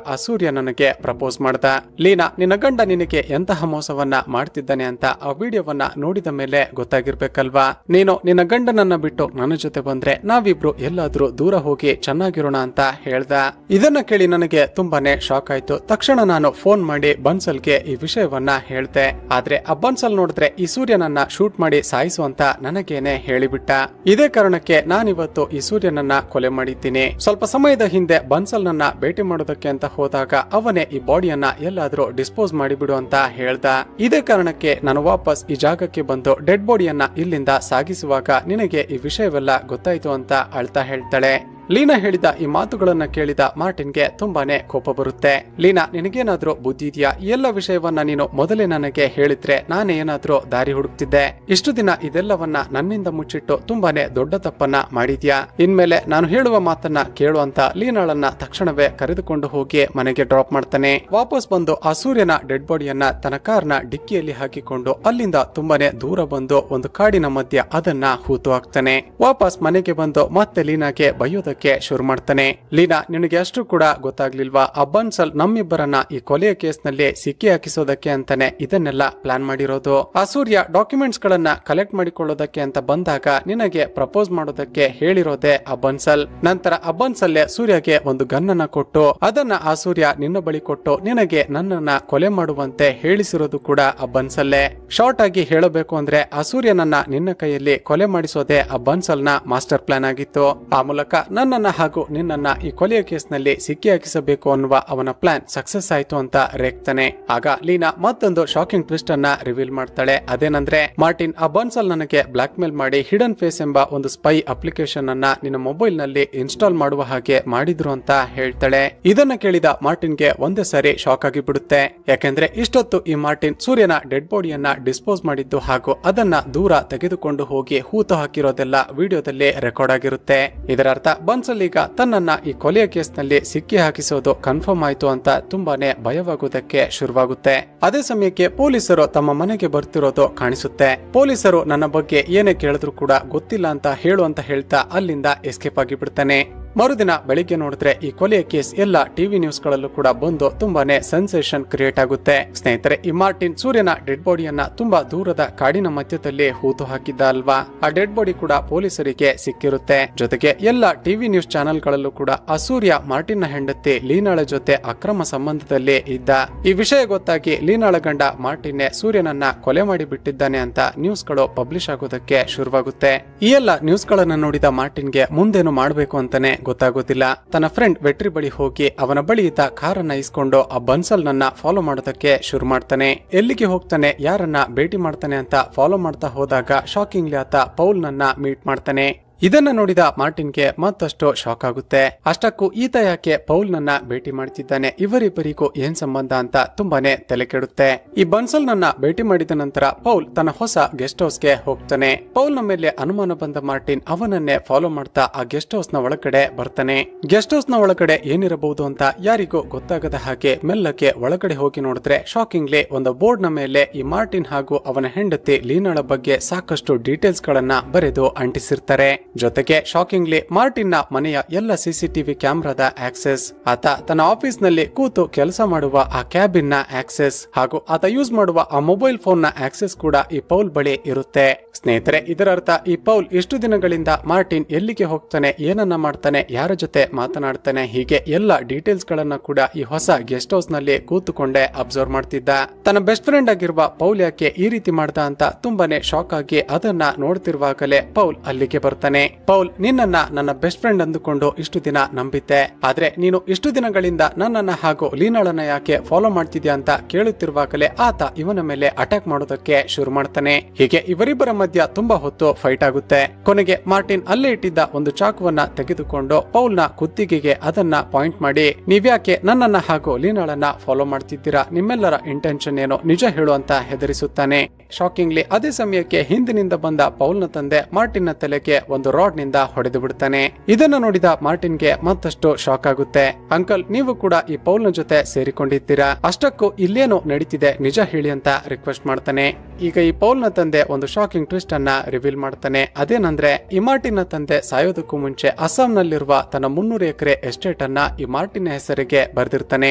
ಆ ಸೂರ್ಯ ನನಗೆ ಪ್ರಪೋಸ್ ಮಾಡ್ದ. ಲೀನಾ, ನಿನ್ನ ಗಂಡ ನಿನಗೆ ಎಂತಹ ಮೋಸವನ್ನ ಮಾಡ್ತಿದ್ದಾನೆ ಅಂತ ಆ ವಿಡಿಯೋವನ್ನ ನೋಡಿದ ಮೇಲೆ ಗೊತ್ತಾಗಿರ್ಬೇಕಲ್ವಾ. ನೀನು ನಿನ್ನ ಗಂಡನನ್ನ ಬಿಟ್ಟು ನನ್ನ ಜೊತೆ ಬಂದ್ರೆ ನಾವಿಬ್ರು ಎಲ್ಲಾದ್ರೂ ದೂರ ಹೋಗಿ ಚೆನ್ನಾಗಿರೋಣ ಅಂತ ಹೇಳ್ದ. ಇದನ್ನ ಕೇಳಿ ನನಗೆ ತುಂಬಾನೇ ಶಾಕ್ ಆಯ್ತು. ತಕ್ಷಣ ನಾನು ಫೋನ್ ಮಾಡಿ ಬನ್ಸಲ್ಗೆ ಈ ವಿಷಯವನ್ನ ಹೇಳ್ದೆ. ಆದ್ರೆ ಆ ಬನ್ಸಲ್ ನೋಡಿದ್ರೆ ಈ ಸೂರ್ಯನನ್ನ ಶೂಟ್ ಮಾಡಿ ಸಾಯಿಸು ಅಂತ ನನಗೇನೆ ಹೇಳಿಬಿಟ್ಟ. ಇದೇ ಕಾರಣಕ್ಕೆ ನಾನಿವತ್ತು ಈ ಸೂರ್ಯನನ್ನ ಕೊಲೆ ಮಾಡಿದ್ದೀನಿ. ಸ್ವಲ್ಪ ಸಮಯದ ಹಿಂದೆ ಬನ್ಸಲ್ ನನ್ನ ಭೇಟಿ ಮಾಡೋದಕ್ಕೆ ಅಂತ ಹೋದಾಗ ಅವನೇ ಈ ಬಾಡಿಯನ್ನ ಎಲ್ಲಾದ್ರೂ ಡಿಸ್ಪೋಸ್ ಮಾಡಿಬಿಡು ಅಂತ ಹೇಳ್ದ. ಇದೇ ಕಾರಣಕ್ಕೆ ನಾನು ವಾಪಸ್ ಈ ಜಾಗಕ್ಕೆ ಬಂದು ಡೆಡ್ ಬಾಡಿಯನ್ನ ಇಲ್ಲಿಂದ ಸಾಗಿಸುವಾಗ ನಿನಗೆ ಈ ವಿಷಯವೆಲ್ಲ ಗೊತ್ತಾಯ್ತು ಅಂತ ಅಳ್ತಾ ಹೇಳ್ತಾಳೆ. ಲೀನಾ ಹೇಳಿದ ಈ ಮಾತುಗಳನ್ನ ಕೇಳಿದ ಮಾರ್ಟಿನ್ಗೆ ತುಂಬಾನೇ ಕೋಪ ಬರುತ್ತೆ. ಲೀನಾ, ನಿನಗೇನಾದ್ರೂ ಬುದ್ಧಿ ಇದೆಯಾ? ಎಲ್ಲ ವಿಷಯವನ್ನ ನೀನು ಮೊದಲೇ ನನಗೆ ಹೇಳಿದ್ರೆ ನಾನೇ ಏನಾದ್ರೂ ದಾರಿ ಹುಡುಕ್ತಿದ್ದೆ. ಇಷ್ಟು ದಿನ ಇದೆಲ್ಲವನ್ನ ನನ್ನಿಂದ ಮುಚ್ಚಿಟ್ಟು ತುಂಬಾನೇ ದೊಡ್ಡ ತಪ್ಪನ್ನ ಮಾಡಿದ್ಯಾ. ಇನ್ಮೇಲೆ ನಾನು ಹೇಳುವ ಮಾತನ್ನ ಕೇಳು ಅಂತ ಲೀನಾಳನ್ನ ತಕ್ಷಣವೇ ಕರೆದುಕೊಂಡು ಹೋಗಿ ಮನೆಗೆ ಡ್ರಾಪ್ ಮಾಡ್ತಾನೆ. ವಾಪಸ್ ಬಂದು ಆ ಸೂರ್ಯನ ಡೆಡ್ ಬಾಡಿಯನ್ನ ತನ್ನ ಕಾರ್ನ ಡಿಕ್ಕಿಯಲ್ಲಿ ಹಾಕಿಕೊಂಡು ಅಲ್ಲಿಂದ ತುಂಬಾನೇ ದೂರ ಬಂದು ಒಂದು ಕಾಡಿನ ಮಧ್ಯ ಅದನ್ನ ಹೂತು ಹಾಕ್ತಾನೆ. ವಾಪಸ್ ಮನೆಗೆ ಬಂದು ಮತ್ತೆ ಲೀನಾಗೆ ಬೈಯೋದಕ್ಕೆ ಶುರು ಮಾಡ್ತಾನೆ. ಲೀನಾ, ನಿನಗೆ ಅಷ್ಟು ಕೂಡ ಗೊತ್ತಾಗ್ಲಿಲ್ವಾ? ಆ ಬನ್ಸಲ್ ನಮ್ಮಿಬ್ಬರನ್ನ ಈ ಕೊಲೆಯ ಕೇಸ್ ನಲ್ಲಿ ಸಿಕ್ಕಿ ಹಾಕಿಸೋದಕ್ಕೆ ಅಂತಾನೆ ಇದನ್ನೆಲ್ಲ ಪ್ಲಾನ್ ಮಾಡಿರೋದು. ಆ ಸೂರ್ಯ ಡಾಕ್ಯುಮೆಂಟ್ಸ್ ಗಳನ್ನ ಕಲೆಕ್ಟ್ ಮಾಡಿಕೊಳ್ಳೋದಕ್ಕೆ ಅಂತ ಬಂದಾಗ ನಿನಗೆ ಪ್ರಪೋಸ್ ಮಾಡೋದಕ್ಕೆ ಹೇಳಿರೋದೇ ಆ ಬನ್ಸಲ್. ನಂತರ ಆ ಬನ್ಸಲ್ಲೇ ಸೂರ್ಯಗೆ ಒಂದು ಗನ್ನನ್ನ ಕೊಟ್ಟು ಅದನ್ನ ಆ ಸೂರ್ಯ ನಿನ್ನ ಬಳಿ ಕೊಟ್ಟು ನಿನಗೆ ನನ್ನನ್ನ ಕೊಲೆ ಮಾಡುವಂತೆ ಹೇಳಿಸಿರೋದು ಕೂಡ ಆ ಬನ್ಸಲ್ಲೇ. ಶಾರ್ಟ್ ಆಗಿ ಹೇಳಬೇಕು ಅಂದ್ರೆ ಆ ಸೂರ್ಯನನ್ನ ನಿನ್ನ ಕೈಯಲ್ಲಿ ಕೊಲೆ ಮಾಡಿಸೋದೇ ಆ ಬನ್ಸಲ್ ನ ಮಾಸ್ಟರ್ ಪ್ಲಾನ್ ಆಗಿತ್ತು. ಆ ಮೂಲಕ ನನ್ನನ್ನ ಹಾಗೂ ನಿನ್ನನ್ನ ಈ ಕೊಲೆಯ ಕೇಸ್ ನಲ್ಲಿ ಸಿಕ್ಕಿ ಹಾಕಿಸಬೇಕು ಅನ್ನುವ ಅವನ ಪ್ಲಾನ್ ಸಕ್ಸಸ್ ಆಯ್ತು ಅಂತ ರೇಗ್ತಾನೆ. ಆಗ ಲೀನಾ ಮತ್ತೊಂದು ಶಾಕಿಂಗ್ ಟ್ವಿಸ್ಟ್ ಅನ್ನ ರಿವೀಲ್ ಮಾಡ್ತಾಳೆ. ಅದೇನಂದ್ರೆ ಮಾರ್ಟಿನ್ ಆ ಬನ್ಸಲ್ ನನಗೆ ಬ್ಲಾಕ್ ಮೇಲ್ ಮಾಡಿ ಹಿಡನ್ ಫೇಸ್ ಎಂಬ ಒಂದು ಸ್ಪೈ ಅಪ್ಲಿಕೇಶನ್ ಅನ್ನ ನಿನ್ನ ಮೊಬೈಲ್ ನಲ್ಲಿ ಇನ್ಸ್ಟಾಲ್ ಮಾಡುವ ಹಾಗೆ ಮಾಡಿದ್ರು ಅಂತ ಹೇಳ್ತಾಳೆ. ಇದನ್ನ ಕೇಳಿದ ಮಾರ್ಟಿನ್ಗೆ ಒಂದೇ ಸಾರಿ ಶಾಕ್ ಆಗಿ ಬಿಡುತ್ತೆ. ಯಾಕೆಂದ್ರೆ ಇಷ್ಟೊತ್ತು ಈ ಮಾರ್ಟಿನ್ ಸೂರ್ಯನ ಡೆಡ್ ಬಾಡಿಯನ್ನ ಡಿಸ್ಪೋಸ್ ಮಾಡಿದ್ದು ಹಾಗೂ ಅದನ್ನ ದೂರ ತೆಗೆದುಕೊಂಡು ಹೋಗಿ ಹೂತು ಹಾಕಿರೋದೆಲ್ಲ ವಿಡಿಯೋದಲ್ಲಿ ರೆಕಾರ್ಡ್ ಆಗಿರುತ್ತೆ. ಇದರ ಅರ್ಥ ಬನ್ಸಲ್ ಈಗ ತನ್ನನ್ನ ಈ ಕೊಲೆಯ ಕೇಸ್ ನಲ್ಲಿ ಸಿಕ್ಕಿ ಹಾಕಿಸೋದು ಕನ್ಫರ್ಮ್ ಆಯ್ತು ಅಂತ ತುಂಬಾನೇ ಭಯವಾಗುವುದಕ್ಕೆ ಶುರುವಾಗುತ್ತೆ. ಅದೇ ಸಮಯಕ್ಕೆ ಪೊಲೀಸರು ತಮ್ಮ ಮನೆಗೆ ಬರ್ತಿರೋದು ಕಾಣಿಸುತ್ತೆ. ಪೊಲೀಸರು ನನ್ನ ಬಗ್ಗೆ ಏನೇ ಕೇಳಿದ್ರು ಕೂಡ ಗೊತ್ತಿಲ್ಲ ಅಂತ ಹೇಳು ಅಂತ ಹೇಳ್ತಾ ಅಲ್ಲಿಂದ ಎಸ್ಕೇಪ್ ಆಗಿ ಬಿಡ್ತಾನೆ. ಮರುದಿನ ಬೆಳಿಗ್ಗೆ ನೋಡಿದ್ರೆ ಈ ಕೊಲೆಯ ಕೇಸ್ ಎಲ್ಲ ಟಿವಿ ನ್ಯೂಸ್ ಗಳಲ್ಲೂ ಕೂಡ ಬಂದು ತುಂಬಾನೇ ಸೆನ್ಸೇಷನ್ ಕ್ರಿಯೇಟ್ ಆಗುತ್ತೆ. ಸ್ನೇಹಿತರೆ, ಈ ಮಾರ್ಟಿನ್ ಸೂರ್ಯನ ಡೆಡ್ ಬಾಡಿಯನ್ನ ತುಂಬಾ ದೂರದ ಕಾಡಿನ ಮಧ್ಯದಲ್ಲಿ ಹೂತು ಹಾಕಿದ್ದ ಅಲ್ವಾ? ಆ ಡೆಡ್ ಬಾಡಿ ಕೂಡ ಪೊಲೀಸರಿಗೆ ಸಿಕ್ಕಿರುತ್ತೆ. ಜೊತೆಗೆ ಎಲ್ಲ ಟಿವಿ ನ್ಯೂಸ್ ಚಾನೆಲ್ ಗಳಲ್ಲೂ ಕೂಡ ಆ ಸೂರ್ಯ ಮಾರ್ಟಿನ್ ನ ಹೆಂಡತಿ ಲೀನಾಳ ಜೊತೆ ಅಕ್ರಮ ಸಂಬಂಧದಲ್ಲಿ ಇದ್ದ. ಈ ವಿಷಯ ಗೊತ್ತಾಗಿ ಲೀನಾಳ ಗಂಡ ಮಾರ್ಟಿನ್ನೇ ಸೂರ್ಯನನ್ನ ಕೊಲೆ ಮಾಡಿ ಬಿಟ್ಟಿದ್ದಾನೆ ಅಂತ ನ್ಯೂಸ್ ಗಳು ಪಬ್ಲಿಷ್ ಆಗೋದಕ್ಕೆ ಶುರುವಾಗುತ್ತೆ. ಈ ಎಲ್ಲ ನ್ಯೂಸ್ ಗಳನ್ನ ನೋಡಿದ ಮಾರ್ಟಿನ್ಗೆ ಮುಂದೇನು ಮಾಡ್ಬೇಕು ಅಂತಾನೆ ಗೊತ್ತಾಗೋದಿಲ್ಲ. ತನ್ನ ಫ್ರೆಂಡ್ ವೆಟ್ರಿ ಬಳಿ ಹೋಗಿ ಅವನ ಬಳಿ ಇದ್ದ ಕಾರನ್ನ ಇಸ್ಕೊಂಡು ಆ ಬನ್ಸಲ್ ನನ್ನ ಫಾಲೋ ಮಾಡೋದಕ್ಕೆ ಶುರು ಮಾಡ್ತಾನೆ. ಎಲ್ಲಿಗೆ ಹೋಗ್ತಾನೆ, ಯಾರನ್ನ ಭೇಟಿ ಮಾಡ್ತಾನೆ ಅಂತ ಫಾಲೋ ಮಾಡ್ತಾ ಹೋದಾಗ ಶಾಕಿಂಗ್ಲಿ ಆತ ಪೌಲ್ ನನ್ನ ಮೀಟ್ ಮಾಡ್ತಾನೆ. ಇದನ್ನ ನೋಡಿದ ಮಾರ್ಟಿನ್ಗೆ ಮತ್ತಷ್ಟು ಶಾಕ್ ಆಗುತ್ತೆ. ಅಷ್ಟಕ್ಕೂ ಈತ ಯಾಕೆ ಪೌಲ್ ನನ್ನ ಭೇಟಿ ಮಾಡ್ತಿದ್ದಾನೆ, ಇವರಿಬ್ಬರಿಗೂ ಏನ್ ಸಂಬಂಧ ಅಂತ ತುಂಬಾನೇ ತಲೆ ಕೆಡುತ್ತೆ. ಈ ಬನ್ಸಲ್ ನನ್ನ ಭೇಟಿ ಮಾಡಿದ ನಂತರ ಪೌಲ್ ತನ್ನ ಹೊಸ ಗೆಸ್ಟ್ ಹೌಸ್ ಗೆ ಹೋಗ್ತಾನೆ. ಪೌಲ್ ನ ಮೇಲೆ ಅನುಮಾನ ಬಂದ ಮಾರ್ಟಿನ್ ಅವನನ್ನೇ ಫಾಲೋ ಮಾಡ್ತಾ ಆ ಗೆಸ್ಟ್ ಹೌಸ್ ನ ಒಳಗಡೆ ಬರ್ತಾನೆ. ಗೆಸ್ಟ್ ಹೌಸ್ ನ ಒಳಗಡೆ ಏನಿರಬಹುದು ಅಂತ ಯಾರಿಗೂ ಗೊತ್ತಾಗದ ಹಾಗೆ ಮೆಲ್ಲಕ್ಕೆ ಒಳಗಡೆ ಹೋಗಿ ನೋಡಿದ್ರೆ ಶಾಕಿಂಗ್ಲಿ ಒಂದು ಬೋರ್ಡ್ ನ ಮೇಲೆ ಈ ಮಾರ್ಟಿನ್ ಹಾಗೂ ಅವನ ಹೆಂಡತಿ ಲೀನಾಳ ಬಗ್ಗೆ ಸಾಕಷ್ಟು ಡೀಟೇಲ್ಸ್ ಗಳನ್ನ ಬರೆದು ಅಂಟಿಸಿರ್ತಾರೆ. ಜೊತೆಗೆ ಶಾಕಿಂಗ್ಲಿ ಮಾರ್ಟಿನ್ ನ ಮನೆಯ ಎಲ್ಲ ಸಿಸಿಟಿವಿ ಕ್ಯಾಮೆರಾದ ಆಕ್ಸೆಸ್, ಆತ ತನ್ನ ಆಫೀಸ್ ನಲ್ಲಿ ಕೂತು ಕೆಲಸ ಮಾಡುವ ಆ ಕ್ಯಾಬಿನ್ ನ ಆಕ್ಸೆಸ್ ಹಾಗೂ ಆತ ಯೂಸ್ ಮಾಡುವ ಆ ಮೊಬೈಲ್ ಫೋನ್ ನ ಆಕ್ಸೆಸ್ ಕೂಡ ಈ ಪೌಲ್ ಬಳಿ ಇರುತ್ತೆ. ಸ್ನೇಹಿತರೆ, ಇದರರ್ಥ ಈ ಪೌಲ್ ಇಷ್ಟು ದಿನಗಳಿಂದ ಮಾರ್ಟಿನ್ ಎಲ್ಲಿಗೆ ಹೋಗ್ತಾನೆ, ಏನನ್ನ ಮಾಡ್ತಾನೆ, ಯಾರ ಜೊತೆ ಮಾತನಾಡ್ತಾನೆ, ಹೀಗೆ ಎಲ್ಲ ಡೀಟೇಲ್ಸ್ ಗಳನ್ನ ಕೂಡ ಈ ಹೊಸ ಗೆಸ್ಟ್ ಹೌಸ್ ನಲ್ಲಿ ಕೂತುಕೊಂಡೇ ಅಬ್ಸರ್ವ್ ಮಾಡ್ತಿದ್ದ. ತನ್ನ ಬೆಸ್ಟ್ ಫ್ರೆಂಡ್ ಆಗಿರುವ ಪೌಲ್ ಯಾಕೆ ಈ ರೀತಿ ಮಾಡ್ದ ಅಂತ ತುಂಬಾನೇ ಶಾಕ್ ಆಗಿ ಅದನ್ನ ನೋಡ್ತಿರುವಾಗಲೇ ಪೌಲ್ ಅಲ್ಲಿಗೆ ಬರ್ತಾನೆ. ಪೌಲ್, ನಿನ್ನನ್ನ ನನ್ನ ಬೆಸ್ಟ್ ಫ್ರೆಂಡ್ ಅಂದುಕೊಂಡು ಇಷ್ಟು ದಿನ ನಂಬಿದ್ದೆ, ಆದ್ರೆ ನೀನು ಇಷ್ಟು ದಿನಗಳಿಂದ ನನ್ನನ್ನ ಹಾಗೂ ಲೀನಾಳನ್ನ ಯಾಕೆ ಫಾಲೋ ಮಾಡ್ತಿದ್ಯಾ ಅಂತ ಕೇಳುತ್ತಿರುವಾಗಲೇ ಆತ ಇವನ ಮೇಲೆ ಅಟ್ಯಾಕ್ ಮಾಡೋದಕ್ಕೆ ಶುರು ಮಾಡ್ತಾನೆ. ಹೀಗೆ ಇವರಿಬ್ಬರ ಮಧ್ಯ ತುಂಬಾ ಹೊತ್ತು ಫೈಟ್ ಆಗುತ್ತೆ. ಕೊನೆಗೆ ಮಾರ್ಟಿನ್ ಅಲ್ಲೇ ಇಟ್ಟಿದ್ದ ಒಂದು ಚಾಕುವನ್ನ ತೆಗೆದುಕೊಂಡು ಪೌಲ್ ನ ಕುತ್ತಿಗೆಗೆ ಅದನ್ನ ಪಾಯಿಂಟ್ ಮಾಡಿ, ನೀವ್ಯಾಕೆ ನನ್ನನ್ನ ಹಾಗೂ ಲೀನಾಳನ್ನ ಫಾಲೋ ಮಾಡ್ತಿದ್ದೀರಾ, ನಿಮ್ಮೆಲ್ಲರ ಇಂಟೆನ್ಷನ್ ಏನು, ನಿಜ ಹೇಳು ಅಂತ ಹೆದರಿಸುತ್ತಾನೆ. ಶಾಕಿಂಗ್ಲಿ ಅದೇ ಸಮಯಕ್ಕೆ ಹಿಂದಿನಿಂದ ಬಂದ ಪೌಲ್ ನ ತಂದೆ ಮಾರ್ಟಿನ್ ನ ತಲೆಗೆ ಒಂದು ರಾಡ್ ನಿಂದ ಹೊಡೆದು ಬಿಡ್ತಾನೆ. ಇದನ್ನ ನೋಡಿದ ಮಾರ್ಟಿನ್ಗೆ ಮತ್ತಷ್ಟು ಶಾಕ್ ಆಗುತ್ತೆ. ಅಂಕಲ್, ನೀವು ಕೂಡ ಈ ಪೌಲ್ ನ ಜೊತೆ ಸೇರಿಕೊಂಡಿದ್ದೀರಾ, ಅಷ್ಟಕ್ಕೂ ಇಲ್ಲೇನೋ ನಡೀತಿದೆ, ನಿಜ ಹೇಳಿ ಅಂತ ರಿಕ್ವೆಸ್ಟ್ ಮಾಡ್ತಾನೆ. ಈಗ ಈ ಪೌಲ್ ನ ತಂದೆ ಒಂದು ಶಾಕಿಂಗ್ ಟ್ವಿಸ್ಟ್ ಅನ್ನ ರಿವೀಲ್ ಮಾಡ್ತಾನೆ. ಅದೇನಂದ್ರೆ, ಈ ಮಾರ್ಟಿನ್ ನ ತಂದೆ ಸಾಯೋದಕ್ಕೂ ಮುಂಚೆ ಅಸ್ಸಾಂನಲ್ಲಿರುವ ತನ್ನ 300 ಎಕರೆ ಎಸ್ಟೇಟ್ ಅನ್ನ ಈ ಮಾರ್ಟಿನ್ ಹೆಸರಿಗೆ ಬರೆದಿರ್ತಾನೆ.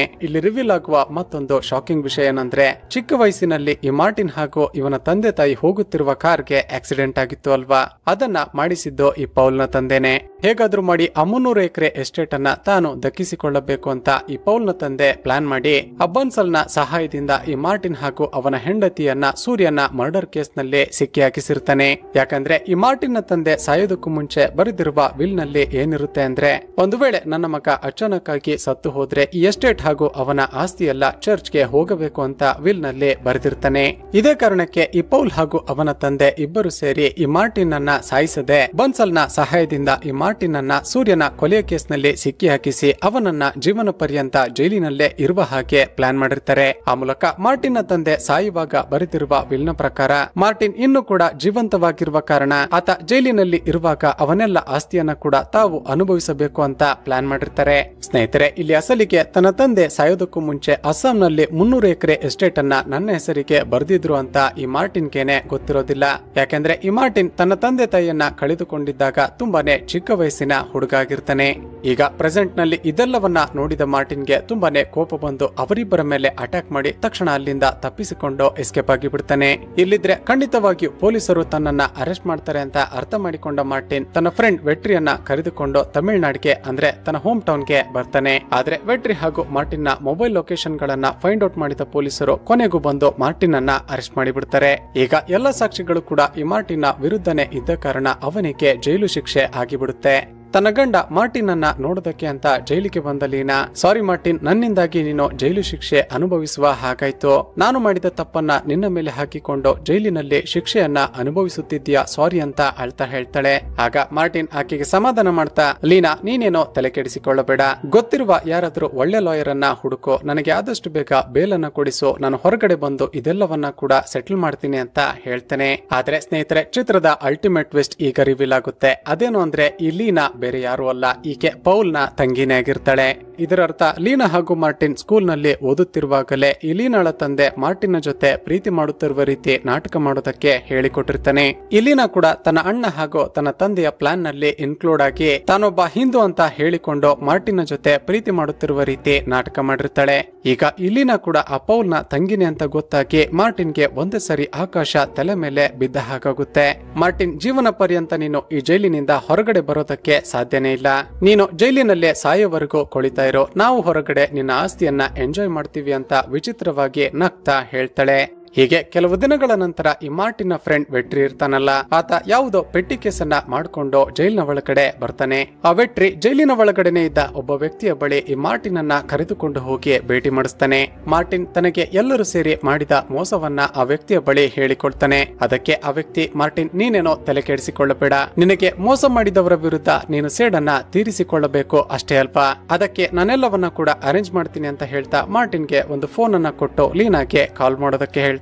ಇಲ್ಲಿ ರಿವೀಲ್ ಆಗುವ ಮತ್ತೊಂದು ಶಾಕಿಂಗ್ ವಿಷಯ ಏನಂದ್ರೆ, ಚಿಕ್ಕ ವಯಸ್ಸಿನಲ್ಲಿ ಈ ಮಾರ್ಟಿನ್ ಹಾಗೂ ಇವನ ತಂದೆ ತಾಯಿ ಹೋಗುತ್ತಿರುವ ಕಾರ್ಗೆ ಆಕ್ಸಿಡೆಂಟ್ ಆಗಿತ್ತು ಅಲ್ವಾ, ಅದನ್ನ ಮಾಡಿಸಿದ್ದು ಈ ಪೌಲ್ ನ ತಂದೆನೆ. ಹೇಗಾದ್ರೂ ಮಾಡಿ ಆ 300 ಎಕರೆ ಎಸ್ಟೇಟ್ ಅನ್ನ ತಾನು ದಕ್ಕಿಸಿಕೊಳ್ಳಬೇಕು ಅಂತ ಈ ಪೌಲ್ ನ ತಂದೆ ಪ್ಲಾನ್ ಮಾಡಿ ಅಬ್ಬನ್ಸಲ್ ನ ಸಹಾಯದಿಂದ ಈ ಮಾರ್ಟಿನ್ ಹಾಗೂ ಅವನ ಹೆಂಡತಿಯನ್ನ ಸೂರ್ಯನ ಮರ್ಡರ್ ಕೇಸ್ ನಲ್ಲಿ ಸಿಕ್ಕಿ ಹಾಕಿಸಿರ್ತಾನೆ. ಯಾಕಂದ್ರೆ ಈ ಮಾರ್ಟಿನ್ ನ ತಂದೆ ಸಾಯೋದಕ್ಕೂ ಮುಂಚೆ ಬರೆದಿರುವ ವಿಲ್ ನಲ್ಲಿ ಏನಿರುತ್ತೆ ಅಂದ್ರೆ, ಒಂದು ವೇಳೆ ನನ್ನ ಮಗ ಅಚಾನಕ್ ಆಗಿ ಸತ್ತು ಹೋದ್ರೆ ಈ ಎಸ್ಟೇಟ್ ಹಾಗೂ ಅವನ ಆಸ್ತಿ ಎಲ್ಲ ಚರ್ಚ್ಗೆ ಹೋಗಬೇಕು ಅಂತ ವಿಲ್ ನಲ್ಲಿ ಬರೆದಿರ್ತಾನೆ. ಇದೇ ಕಾರಣಕ್ಕೆ ಈ ಪೌಲ್ ಹಾಗೂ ಅವನ ತಂದೆ ಇಬ್ಬರು ಸೇರಿ ಈ ಮಾರ್ಟಿನ್ ಅನ್ನ ಸಾಯಿಸದೆ ಬನ್ಸಲ್ ನ ಸಹಾಯದಿಂದ ಈ ಮಾರ್ಟಿನ್ ಅನ್ನ ಸೂರ್ಯನ ಕೊಲೆಯ ಕೇಸ್ ನಲ್ಲಿ ಸಿಕ್ಕಿ ಹಾಕಿಸಿ ಅವನನ್ನ ಜೀವನ ಪರ್ಯಂತ ಜೈಲಿನಲ್ಲೇ ಇರುವ ಹಾಗೆ ಪ್ಲಾನ್ ಮಾಡಿರ್ತಾರೆ. ಆ ಮೂಲಕ ಮಾರ್ಟಿನ್ ನ ತಂದೆ ಸಾಯುವಾಗ ಬರೆದಿರುವ ವಿಲ್ ನ ಪ್ರಕಾರ ಮಾರ್ಟಿನ್ ಇನ್ನೂ ಕೂಡ ಜೀವಂತವಾಗಿರುವ ಕಾರಣ ಆತ ಜೈಲಿನಲ್ಲಿ ಇರುವಾಗ ಅವನೆಲ್ಲ ಆಸ್ತಿಯನ್ನ ಕೂಡ ತಾವು ಅನುಭವಿಸಬೇಕು ಅಂತ ಪ್ಲಾನ್ ಮಾಡಿರ್ತಾರೆ. ಸ್ನೇಹಿತರೆ, ಇಲ್ಲಿ ಅಸಲಿಗೆ ತನ್ನ ತಂದೆ ಸಾಯೋದಕ್ಕೂ ಮುಂಚೆ ಅಸ್ಸಾಂನಲ್ಲಿ 300 ಎಕರೆ ಎಸ್ಟೇಟ್ ಅನ್ನ ನನ್ನ ಹೆಸರಿಗೆ ಬರೆದಿದ್ರು ಅಂತ ಈ ಮಾರ್ಟಿನ್ಗೆನೆ ಗೊತ್ತಿರೋದಿಲ್ಲ. ಯಾಕೆಂದ್ರೆ ಈ ಮಾರ್ಟಿನ್ ತನ್ನ ತಂದೆ ತಾಯಿಯನ್ನ ಕಳೆದುಕೊಂಡಿದ್ದಾಗ ತುಂಬಾನೇ ಚಿಕ್ಕ ವಯಸ್ಸಿನ ಹುಡುಗ ಆಗಿರ್ತಾನೆ. ಈಗ ಪ್ರೆಸೆಂಟ್ ನಲ್ಲಿ ಇದೆಲ್ಲವನ್ನ ನೋಡಿದ ಮಾರ್ಟಿನ್ಗೆ ತುಂಬಾನೇ ಕೋಪ ಬಂದು ಅವರಿಬ್ಬರ ಮೇಲೆ ಅಟ್ಯಾಕ್ ಮಾಡಿ ತಕ್ಷಣ ಅಲ್ಲಿಂದ ತಪ್ಪಿಸಿಕೊಂಡು ಎಸ್ಕೇಪ್ ಆಗಿ ಬಿಡ್ತಾನೆ. ಇಲ್ಲಿದ್ರೆ ಖಂಡಿತವಾಗಿಯೂ ಪೊಲೀಸರು ತನ್ನನ್ನ ಅರೆಸ್ಟ್ ಮಾಡ್ತಾರೆ ಅಂತ ಅರ್ಥ ಮಾಡಿಕೊಂಡ ಮಾರ್ಟಿನ್ ತನ್ನ ಫ್ರೆಂಡ್ ವೆಟ್ರಿಯನ್ನ ಕರೆದುಕೊಂಡು ತಮಿಳುನಾಡಿಗೆ ಅಂದ್ರೆ ತನ್ನ ಹೋಮ್ ಟೌನ್ ಗೆ ಬರ್ತಾನೆ. ಆದ್ರೆ ವೆಟ್ರಿ ಹಾಗೂ ಮಾರ್ಟಿನ್ ನ ಮೊಬೈಲ್ ಲೊಕೇಶನ್ ಗಳನ್ನ ಫೈಂಡ್ ಔಟ್ ಮಾಡಿದ ಪೊಲೀಸರು ಕೊನೆಗೂ ಬಂದು ಮಾರ್ಟಿನ್ ಅನ್ನ ಅರೆಸ್ಟ್ ಮಾಡಿಬಿಡ್ತಾರೆ. ಈಗ ಎಲ್ಲ ಸಾಕ್ಷಿಗಳು ಕೂಡ ಈ ಮಾರ್ಟಿನ್ ನ ವಿರುದ್ಧನೇ ಇದ್ದ ಕಾರಣ ಅವನಿಗೆ ಜೈಲು ಶಿಕ್ಷೆ ಆಗಿಬಿಡುತ್ತೆ. ತನ್ನ ಗಂಡ ಮಾರ್ಟಿನ್ ಅನ್ನ ನೋಡೋದಕ್ಕೆ ಅಂತ ಜೈಲಿಗೆ ಬಂದ ಲೀನಾ, ಸಾರಿ ಮಾರ್ಟಿನ್, ನನ್ನಿಂದಾಗಿ ನೀನು ಜೈಲು ಶಿಕ್ಷೆ ಅನುಭವಿಸುವ ಹಾಗಾಯ್ತು. ನಾನು ಮಾಡಿದ ತಪ್ಪನ್ನ ನಿನ್ನ ಮೇಲೆ ಹಾಕಿಕೊಂಡು ಜೈಲಿನಲ್ಲಿ ಶಿಕ್ಷೆಯನ್ನ ಅನುಭವಿಸುತ್ತಿದ್ದೀಯಾ, ಸಾರಿ ಅಂತ ಅಳ್ತಾ ಹೇಳ್ತಾಳೆ. ಆಗ ಮಾರ್ಟಿನ್ ಆಕೆಗೆ ಸಮಾಧಾನ ಮಾಡ್ತಾ, ಲೀನಾ, ನೀನೇನೋ ತಲೆ ಕೆಡಿಸಿಕೊಳ್ಳಬೇಡ, ಗೊತ್ತಿರುವ ಯಾರಾದ್ರೂ ಒಳ್ಳೆ ಲಾಯರ್ ಅನ್ನ ಹುಡುಕೋ, ನನಗೆ ಆದಷ್ಟು ಬೇಗ ಬೇಲನ್ನ ಕೊಡಿಸು, ನಾನು ಹೊರಗಡೆ ಬಂದು ಇದೆಲ್ಲವನ್ನ ಕೂಡ ಸೆಟಲ್ ಮಾಡ್ತೀನಿ ಅಂತ ಹೇಳ್ತೇನೆ. ಆದ್ರೆ ಸ್ನೇಹಿತರೆ, ಚಿತ್ರದ ಅಲ್ಟಿಮೇಟ್ ಟ್ವಿಸ್ಟ್ ಈಗ ರಿವೀಲ್ ಆಗುತ್ತೆ. ಅದೇನು ಅಂದ್ರೆ, ಈ ಲೀನಾ ಬೇರೆ ಯಾರು ಅಲ್ಲ, ಈಕೆ ಪೌಲ್ ನ ತಂಗಿನೇ ಆಗಿರ್ತಾಳೆ. ಇದರರ್ಥ ಲೀನಾ ಹಾಗೂ ಮಾರ್ಟಿನ್ ಸ್ಕೂಲ್ ನಲ್ಲಿ ಓದುತ್ತಿರುವಾಗಲೇ ಈ ಲೀನಾಳ ತಂದೆ ಮಾರ್ಟಿನ್ ಜೊತೆ ಪ್ರೀತಿ ಮಾಡುತ್ತಿರುವ ರೀತಿ ನಾಟಕ ಮಾಡೋದಕ್ಕೆ ಹೇಳಿಕೊಟ್ಟಿರ್ತಾನೆ. ಇಲೀನಾ ಕೂಡ ತನ್ನ ಅಣ್ಣ ಹಾಗೂ ತನ್ನ ತಂದೆಯ ಪ್ಲಾನ್ ನಲ್ಲಿ ಇನ್ಕ್ಲೂಡ್ ಆಗಿ ತಾನೊಬ್ಬ ಹಿಂದೂ ಅಂತ ಹೇಳಿಕೊಂಡು ಮಾರ್ಟಿನ್ ಜೊತೆ ಪ್ರೀತಿ ಮಾಡುತ್ತಿರುವ ರೀತಿ ನಾಟಕ ಮಾಡಿರ್ತಾಳೆ. ಈಗ ಇಲೀನಾ ಕೂಡ ಆ ಪೌಲ್ ನ ತಂಗಿನೇ ಅಂತ ಗೊತ್ತಾಗಿ ಮಾರ್ಟಿನ್ಗೆ ಒಂದೇ ಸರಿ ಆಕಾಶ ತಲೆ ಮೇಲೆ ಬಿದ್ದ ಹಾಗಾಗುತ್ತೆ. ಮಾರ್ಟಿನ್, ಜೀವನ ಪರ್ಯಂತ ನೀನು ಈ ಜೈಲಿನಿಂದ ಹೊರಗಡೆ ಬರೋದಕ್ಕೆ ಸಾಧ್ಯನೇ ಇಲ್ಲ, ನೀನು ಜೈಲಿನಲ್ಲೇ ಸಾಯೋವರೆಗೂ ಕೊಳಿತಾ ಇರೋ, ನಾವು ಹೊರಗಡೆ ನಿನ್ನ ಆಸ್ತಿಯನ್ನ ಎಂಜಾಯ್ ಮಾಡ್ತೀವಿ ಅಂತ ವಿಚಿತ್ರವಾಗಿ ನಗ್ತಾ ಹೇಳ್ತಾಳೆ. ಹೀಗೆ ಕೆಲವು ದಿನಗಳ ನಂತರ ಈ ಮಾರ್ಟಿನ್ ಫ್ರೆಂಡ್ ವೆಟ್ರಿ ಇರ್ತಾನಲ್ಲ, ಆತ ಯಾವುದೋ ಪೆಟ್ಟಿ ಕೇಸನ್ನ ಮಾಡ್ಕೊಂಡು ಜೈಲಿನ ಒಳಗಡೆ ಬರ್ತಾನೆ. ಆ ವೆಟ್ರಿ ಜೈಲಿನ ಒಳಗಡೆನೆ ಇದ್ದ ಒಬ್ಬ ವ್ಯಕ್ತಿಯ ಬಳಿ ಈ ಮಾರ್ಟಿನ್ ಅನ್ನ ಕರೆದುಕೊಂಡು ಹೋಗಿ ಭೇಟಿ ಮಾಡಿಸ್ತಾನೆ. ಮಾರ್ಟಿನ್ ತನಗೆ ಎಲ್ಲರೂ ಸೇರಿ ಮಾಡಿದ ಮೋಸವನ್ನ ಆ ವ್ಯಕ್ತಿಯ ಬಳಿ ಹೇಳಿಕೊಳ್ತಾನೆ. ಅದಕ್ಕೆ ಆ ವ್ಯಕ್ತಿ, ಮಾರ್ಟಿನ್ ನೀನೇನೋ ತಲೆ ಕೆಡಿಸಿಕೊಳ್ಳಬೇಡ, ನಿನಗೆ ಮೋಸ ಮಾಡಿದವರ ವಿರುದ್ಧ ನೀನು ಸೇಡನ್ನ ತೀರಿಸಿಕೊಳ್ಳಬೇಕು ಅಷ್ಟೇ ಅಲ್ಪ, ಅದಕ್ಕೆ ನಾನೆಲ್ಲವನ್ನ ಕೂಡ ಅರೇಂಜ್ ಮಾಡ್ತೀನಿ ಅಂತ ಹೇಳ್ತಾ ಮಾರ್ಟಿನ್ಗೆ ಒಂದು ಫೋನ್ ಅನ್ನ ಕೊಟ್ಟು ಲೀನಾಗೆ ಕಾಲ್ ಮಾಡೋದಕ್ಕೆ ಹೇಳ್ತಾನೆ.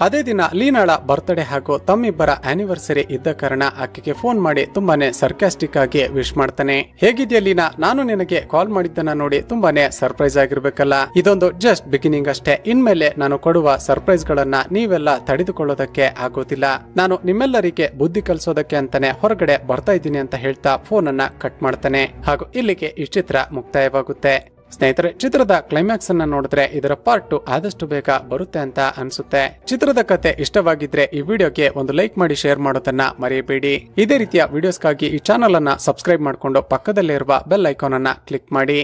ಅದೇ ದಿನ ಲೀನಾಳ ಬರ್ತ್ಡೇ ಹಾಗೂ ತಮ್ಮಿಬ್ಬರ ಆನಿವರ್ಸರಿ ಇದ್ದ ಕಾರಣ ಆಕೆಗೆ ಫೋನ್ ಮಾಡಿ ತುಂಬಾನೇ ಸರ್ಕಾಸ್ಟಿಕ್ ಆಗಿ ವಿಶ್ ಮಾಡ್ತಾನೆ. ಹೇಗಿದ್ಯಾ ಲೀನಾ, ನಾನು ನಿನಗೆ ಕಾಲ್ ಮಾಡಿದ್ದನ್ನ ನೋಡಿ ತುಂಬಾನೇ ಸರ್ಪ್ರೈಸ್ ಆಗಿರ್ಬೇಕಲ್ಲ, ಇದೊಂದು ಜಸ್ಟ್ ಬಿಗಿನಿಂಗ್ ಅಷ್ಟೇ, ಇನ್ಮೇಲೆ ನಾನು ಕೊಡುವ ಸರ್ಪ್ರೈಸ್ ಗಳನ್ನ ನೀವೆಲ್ಲ ತಡೆದುಕೊಳ್ಳೋದಕ್ಕೆ ಆಗೋದಿಲ್ಲ, ನಾನು ನಿಮ್ಮೆಲ್ಲರಿಗೆ ಬುದ್ಧಿ ಕಲಿಸೋದಕ್ಕೆ ಅಂತಾನೆ ಹೊರಗಡೆ ಬರ್ತಾ ಇದ್ದೀನಿ ಅಂತ ಹೇಳ್ತಾ ಫೋನ್ ಅನ್ನ ಕಟ್ ಮಾಡ್ತಾನೆ. ಹಾಗೂ ಇಲ್ಲಿಗೆ ಈ ಚಿತ್ರ ಮುಕ್ತಾಯವಾಗುತ್ತೆ. ಸ್ನೇಹಿತರೆ, ಚಿತ್ರದ ಕ್ಲೈಮ್ಯಾಕ್ಸ್ ಅನ್ನ ನೋಡಿದ್ರೆ ಇದರ ಪಾರ್ಟ್ 2 ಆದಷ್ಟು ಬೇಗ ಬರುತ್ತೆ ಅಂತ ಅನ್ಸುತ್ತೆ. ಚಿತ್ರದ ಕತೆ ಇಷ್ಟವಾಗಿದ್ರೆ ಈ ವಿಡಿಯೋಗೆ ಒಂದು ಲೈಕ್ ಮಾಡಿ ಶೇರ್ ಮಾಡೋದನ್ನ ಮರೆಯಬೇಡಿ. ಇದೇ ರೀತಿಯ ವಿಡಿಯೋಸ್ಗಾಗಿ ಈ ಚಾನಲ್ ಅನ್ನ ಸಬ್ಸ್ಕ್ರೈಬ್ ಮಾಡಿಕೊಂಡು ಪಕ್ಕದಲ್ಲೇ ಇರುವ ಬೆಲ್ ಐಕಾನ್ ಅನ್ನ ಕ್ಲಿಕ್ ಮಾಡಿ.